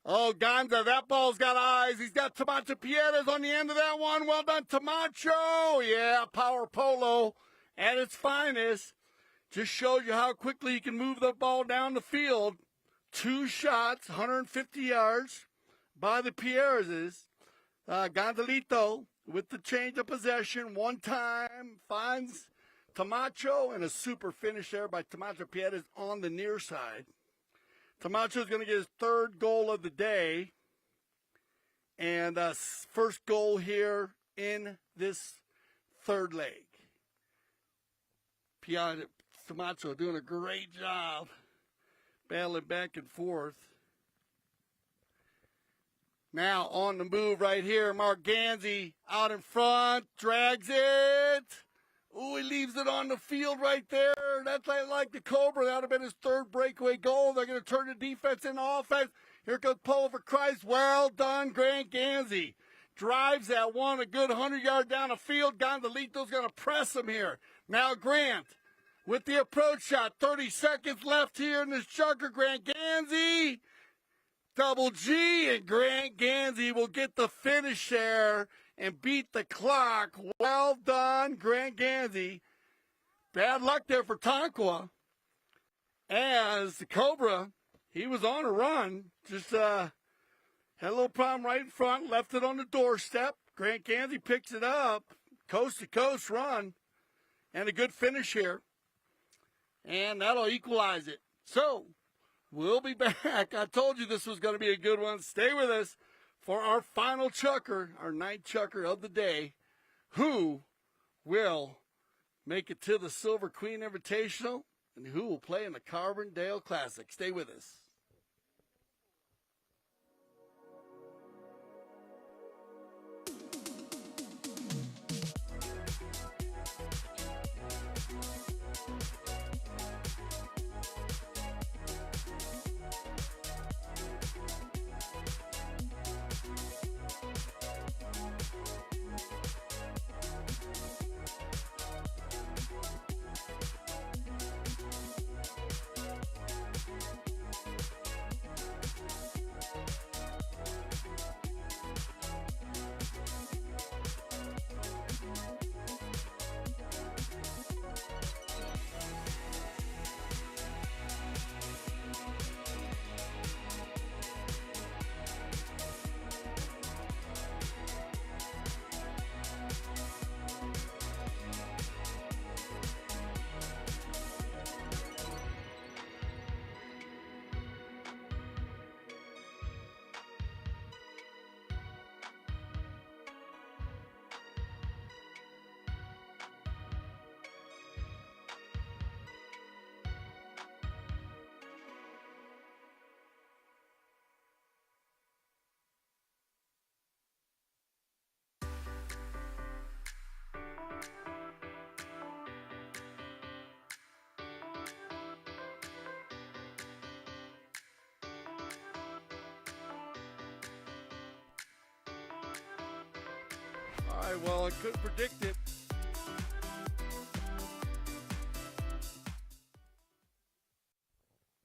Oh, Gonza, that ball's got eyes. He's got Tomacho Pieres on the end of that one. Well done, Tomacho. Yeah, power polo at its finest. Just shows you how quickly you can move the ball down the field. 2 shots, 150 yards by the Piereses. Gonzalito with the change of possession. One time finds Tomacho, and a super finish there by Tomacho Pieres on the near side. Tomacho is going to get his 3rd goal of the day. And first goal here in this 3rd leg. Tomacho doing a great job battling back and forth. Now on the move right here, Marc Ganzi out in front, drags it. Ooh, he leaves it on the field right there. That's like the Cobra. That would have been his 3rd breakaway goal. They're going to turn the defense into offense. Here comes Polo for Christ. Well done, Grant Ganzi. Drives that one a good 100 yards down the field. Gonzalito's going to press him here. Now Grant with the approach shot. 30 seconds left here in this chucker. Grant Ganzi. Double G, and Grant Ganzi will get the finish there and beat the clock. Well done, Grant Ganzi. Bad luck there for Tonkawa. As the Cobra, he was on a run. Just had a little problem right in front, left it on the doorstep. Grant Ganzi picks it up. Coast-to-coast run. And a good finish here. And that'll equalize it. So, we'll be back. I told you this was going to be a good one. Stay with us for our final chucker, our 9th chucker of the day. Who will make it to the Silver Queen Invitational, and who will play in the Carbondale Classic? Stay with us. well, I couldn't predict it.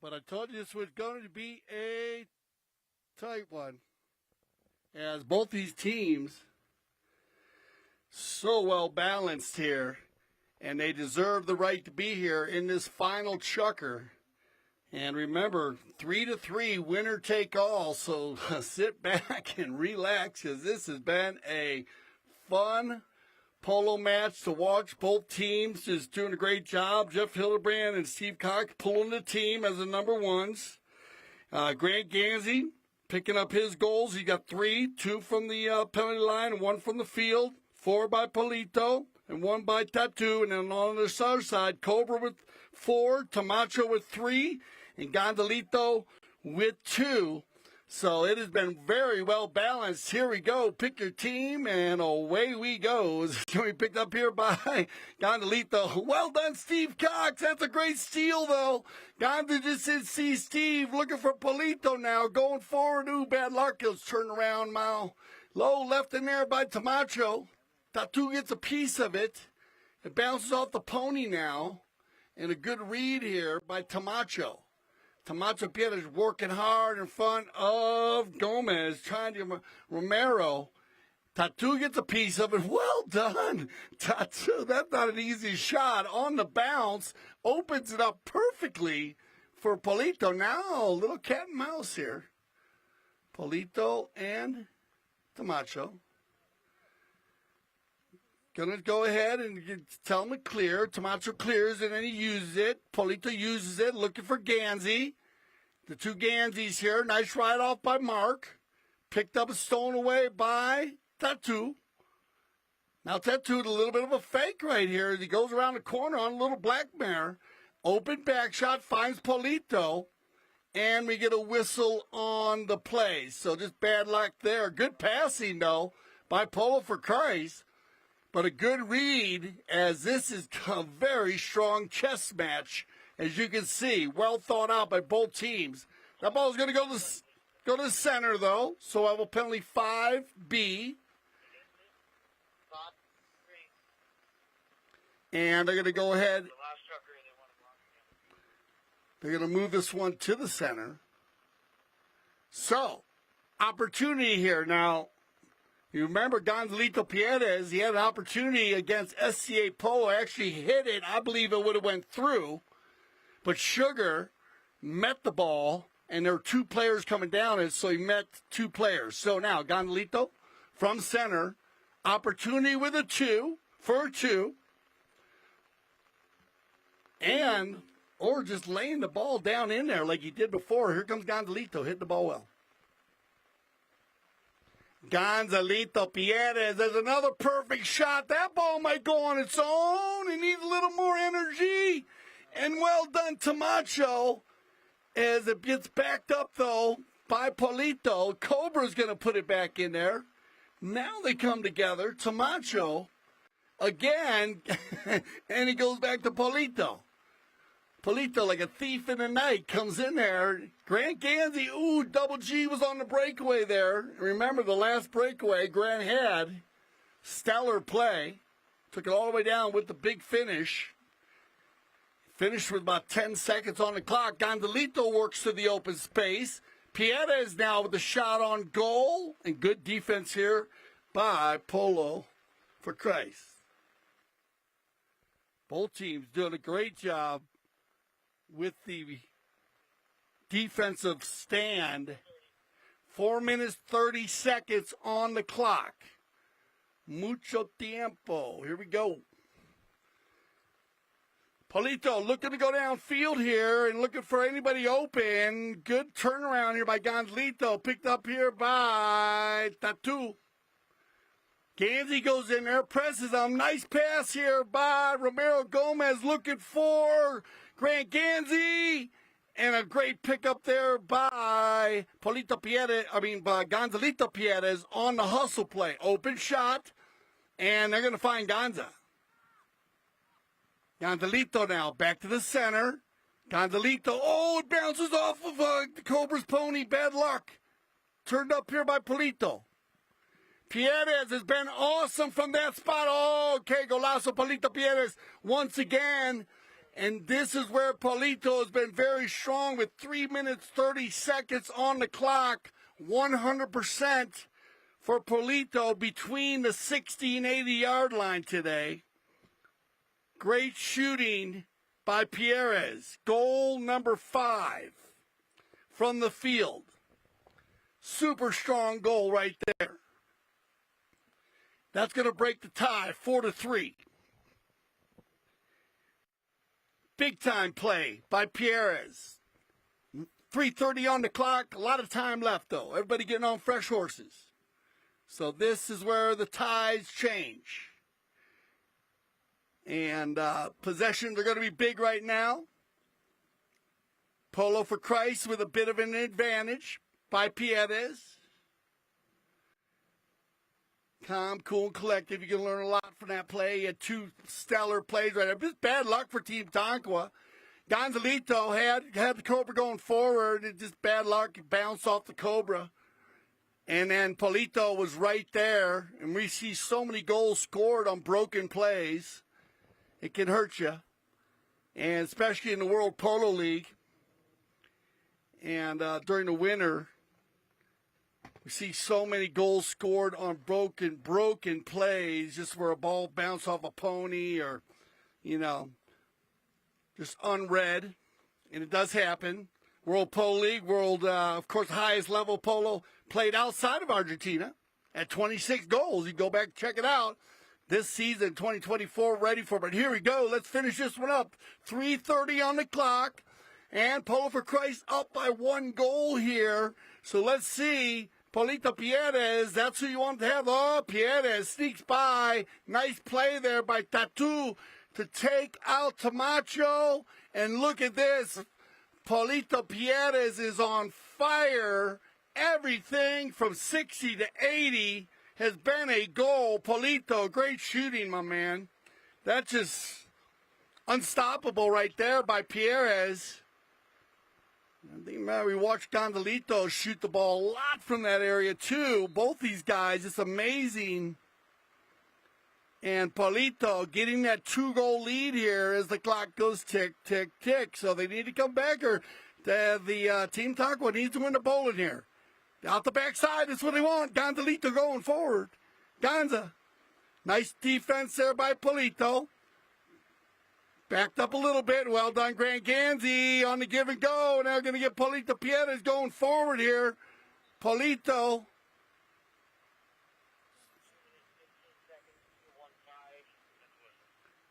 But I told you this was going to be a tight one. As both these teams so well balanced here, and they deserve the right to be here in this final chukker. And remember, 3-3, winner take all. So sit back and relax, because this has been a fun polo match to watch. Both teams just doing a great job. Jeff Hildebrand and Steve Cox pulling the team as the number ones. Grant Ganzi picking up his goals. He got 3, 2 from the penalty line and 1 from the field. 4 by Polito and 1 by Tattoo. And then on the other side, Cobra with 4, Tomacho with 3, and Gonzalito with 2. So it has been very well balanced. Here we go. Pick your team, and away we go. It's going to be picked up here by Gonzalito. Well done, Steve Cox. That's a great steal, though. Gonzalito just did see Steve looking for Polito now. Going forward. Ooh, bad luck. He'll turn around now. Low left in there by Tomacho. Tattoo gets a piece of it. It bounces off the pony now. And a good read here by Tomacho. Tomacho Pieres working hard in front of Gomez, trying to Romero. Tattoo gets a piece of it. Well done, Tattoo. That's not an easy shot. On the bounce, opens it up perfectly for Polito. Now, a little cat and mouse here. Polito and Tomacho. Gonna go ahead and tell him to clear. Tomacho clears, and then he uses it. Polito uses it, looking for Ganzi. The 2 Ganzis here. Nice ride off by Marc. Picked up and stolen away by Tattoo. Now Tattoo, a little bit of a fake right here as he goes around the corner on a little black mare. Open back shot, finds Polito. And we get a whistle on the play. So just bad luck there. Good passing, though, by Polo for Christ. But a good read, as this is a very strong chess match, as you can see. Well thought out by both teams. That ball is going to go to the center, though. So I will penalty 5B. And they're going to go ahead. They're going to move this one to the center. So, opportunity here. Now, you remember Gonzalito Pieres, he had an opportunity against ST8 Polo, actually hit it. I believe it would have went through. But Sugar met the ball, and there were 2 players coming down it, so he met 2 players. So now, Gonzalito from center, opportunity with a 2, for a 2. And, or just laying the ball down in there like he did before. Here comes Gonzalito, hit the ball well. Gonzalito Pieres, there's another perfect shot. That ball might go on its own. It needs a little more energy. And well done, Tomacho, as it gets backed up, though, by Polito. Cobra's going to put it back in there. Now they come together. Tomacho, again, and he goes back to Polito. Polito, like a thief in the night, comes in there. Grant Ganzi, ooh, double G was on the breakaway there. Remember the last breakaway Grant had. Stellar play. Took it all the way down with the big finish. Finished with about 10 seconds on the clock. Gonzalito works to the open space. Pieres now with the shot on goal. And good defense here by Polo for Christ. Both teams doing a great job with the defensive stand. 4 minutes, 30 seconds on the clock. Mucho tiempo. Here we go. Polito looking to go downfield here and looking for anybody open. Good turnaround here by Gonzalito. Picked up here by Tattoo. Ganzi goes in there, presses him. Nice pass here by Romero Gomez looking for Grant Ganzi. And a great pickup there by by Gonzalito Pieres on the hustle play. Open shot, and they're going to find Gonza. Gonzalito now back to the center. Gonzalito, oh, it bounces off of the Cobra's pony. Bad luck. Turned up here by Polito. Pieres has been awesome from that spot. Oh, okay, golazo Polito Pieres once again. And this is where Polito has been very strong with 3 minutes, 30 seconds on the clock. 100% for Polito between the 60 and 80-yard line today. Great shooting by Pieres. Goal number 5 from the field. Super strong goal right there. That's going to break the tie, 4-3. Big time play by Pieres. 3:30 on the clock. A lot of time left, though. Everybody getting on fresh horses. So this is where the ties change. And possessions are going to be big right now. Polo for Christ with a bit of an advantage by Pieres. Calm, cool, and collective. You can learn a lot from that play. He had 2 stellar plays right there. Just bad luck for Team Tonkawa. Gonzalito had the Cobra going forward. It just bad luck. It bounced off the Cobra. And then Polito was right there. And we see so many goals scored on broken plays. It can hurt you. And especially in the World Polo League. And during the winter, we see so many goals scored on broken plays, just where a ball bounced off a pony or, just unread. And it does happen. World Polo League, of course, highest level polo played outside of Argentina at 26 goals. You go back and check it out. This season, 2024, ready for it. But here we go. Let's finish this one up. 3:30 on the clock. And Polo for Christ up by 1 goal here. So let's see. Polito Pieres, that's who you want to have. Oh, Pieres sneaks by. Nice play there by Tattoo to take out Tomacho. And look at this. Polito Pieres is on fire. Everything from 60 to 80 has been a goal. Polito, great shooting, my man. That's just unstoppable right there by Pieres. I think, man, we watched Gonzalito shoot the ball a lot from that area, too. Both these guys, it's amazing. And Polito getting that 2-goal lead here as the clock goes tick, tick, tick. So they need to come back, or the Team Tonkawa needs to win the bowling here. Out the backside, that's what they want. Gonzalito going forward. Gonza. Nice defense there by Polito. Backed up a little bit. Well done, Marc Ganzi on the give and go. Now going to get Polito Pieres going forward here. Polito.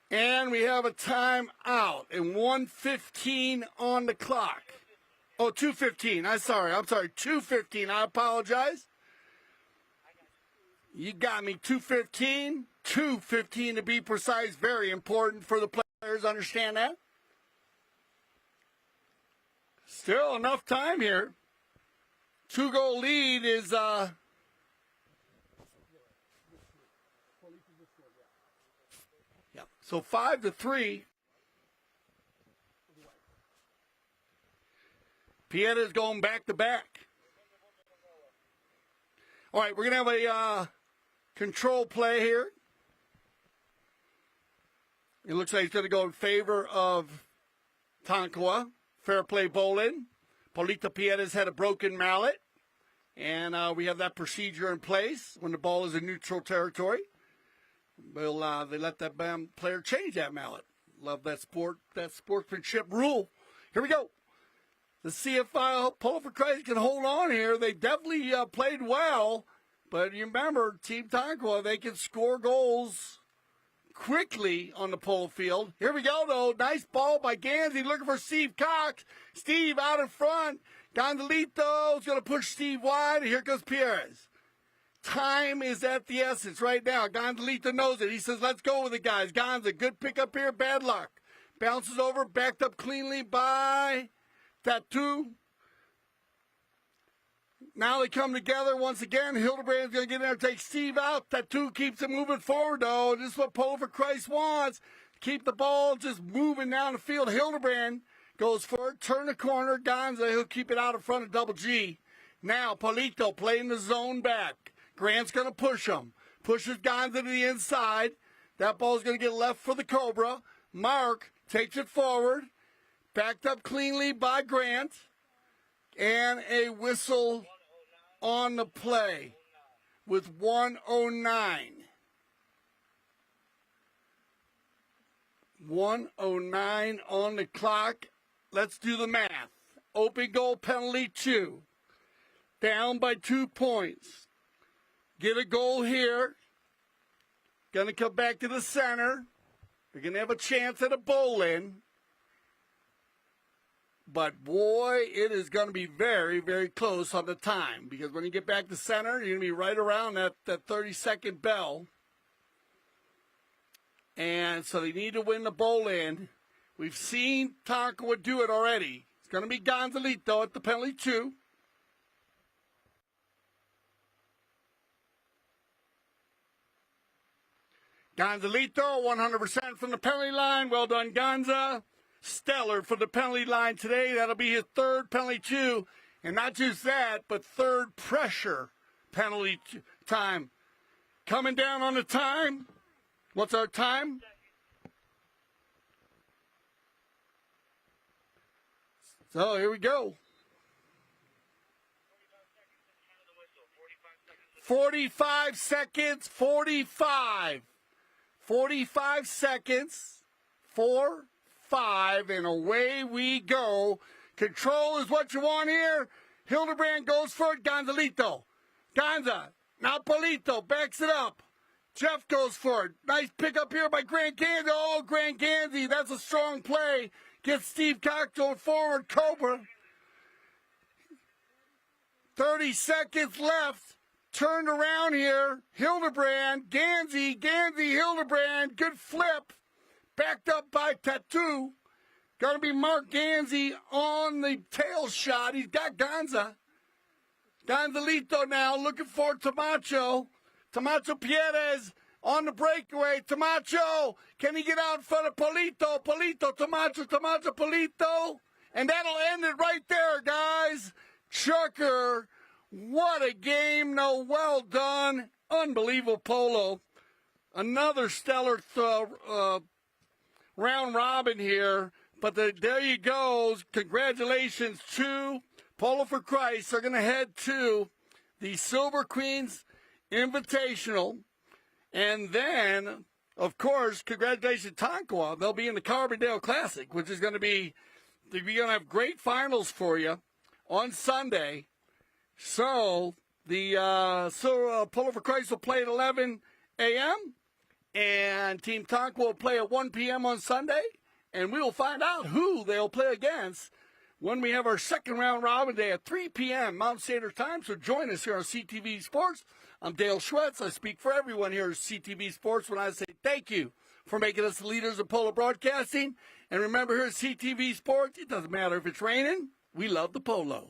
And we have a timeout. And 1:15 on the clock. Oh, 2:15. I'm sorry. 2:15. I apologize. You got me. 2:15. 2:15 to be precise. Very important for the players. Understand that? Still enough time here. 2-goal lead is yeah. So 5-3. Pieres going back to back. All right, we're gonna have a control play here. It looks like he's going to go in favor of Tonkawa. Fair play bowling. Polito Pieres had a broken mallet. And we have that procedure in place when the ball is in neutral territory. They let that player change that mallet. Love that sportsmanship rule. Here we go. The CFI Polo for Christ can hold on here. They definitely played well. But you remember, Team Tonkawa, they can score goals quickly on the polo field. Here we go, though. Nice ball by Ganzi looking for Steve Cox. Steve out in front. Gonzalito's going to push Steve wide, and here goes Pieres. Time is at the essence right now. Gonzalito knows it. He says, let's go with it, guys. Gonza, good pickup here, bad luck. Bounces over, backed up cleanly by Tattoo. Now they come together once again. Hildebrand's going to get in there and take Steve out. Tattoo keeps it moving forward, though. This is what Polo for Christ wants. Keep the ball just moving down the field. Hildebrand goes for it. Turn the corner. Gonza, he'll keep it out in front of Double G. Now, Polito playing the zone back. Grant's going to push him. Pushes Ganzi to the inside. That ball's going to get left for the Cobra. Marc takes it forward. Backed up cleanly by Grant. And a whistle on the play with 1:09. 1:09 on the clock. Let's do the math. Open goal penalty 2. Down by 2 points. Get a goal here. Going to come back to the center. They're going to have a chance at a bowl-in. But, boy, it is going to be very, very close on the time. Because when you get back to center, you're going to be right around that 30-second bell. And so they need to win the bowl-in. We've seen Tonkawa do it already. It's going to be Gonzalito at the penalty 2. Gonzalito, 100% from the penalty line. Well done, Gonza. Stellar for the penalty line today. That'll be his third penalty 2. And not just that, but third pressure penalty time. Coming down on the time. What's our time? So here we go. 45 seconds. 45. 45 seconds. 4, 5, and away we go. Control is what you want here. Hildebrand goes for it. Gonzalito. Gonza. Now Polito backs it up. Jeff goes for it. Nice pickup here by Grant Ganzi. Oh, Grant Ganzi. That's a strong play. Gets Steve Cocktail forward. Cobra. 30 seconds left. Turned around here. Hildebrand. Ganzi. Hildebrand. Good flip. Backed up by Tattoo. Got to be Marc Ganzi on the tail shot. He's got Gonza. Gonzalito now looking for Tomacho. Tomacho Pieres on the breakaway. Tomacho, can he get out in front of Polito? Polito, Tomacho, Polito. And that'll end it right there, guys. Chucker, what a game. No, well done. Unbelievable, Polo. Another stellar round robin here. But there you go. Congratulations to Polo for Christ. They're going to head to the Silver Queens Invitational. And then, of course, congratulations to Tonkawa. They'll be in the Carbondale Classic, which is going to be, they're going to have great finals for you on Sunday. So, Polo for Christ will play at 11 a.m. and Team Tonkawa will play at 1 p.m. on Sunday. And we will find out who they'll play against when we have our second round robin day at 3 p.m. Mountain Standard Time. So join us here on CTV Sports. I'm Dale Schwetz. I speak for everyone here at CTV Sports when I say thank you for making us the leaders of polo broadcasting. And remember, here at CTV Sports, it doesn't matter if it's raining. We love the polo.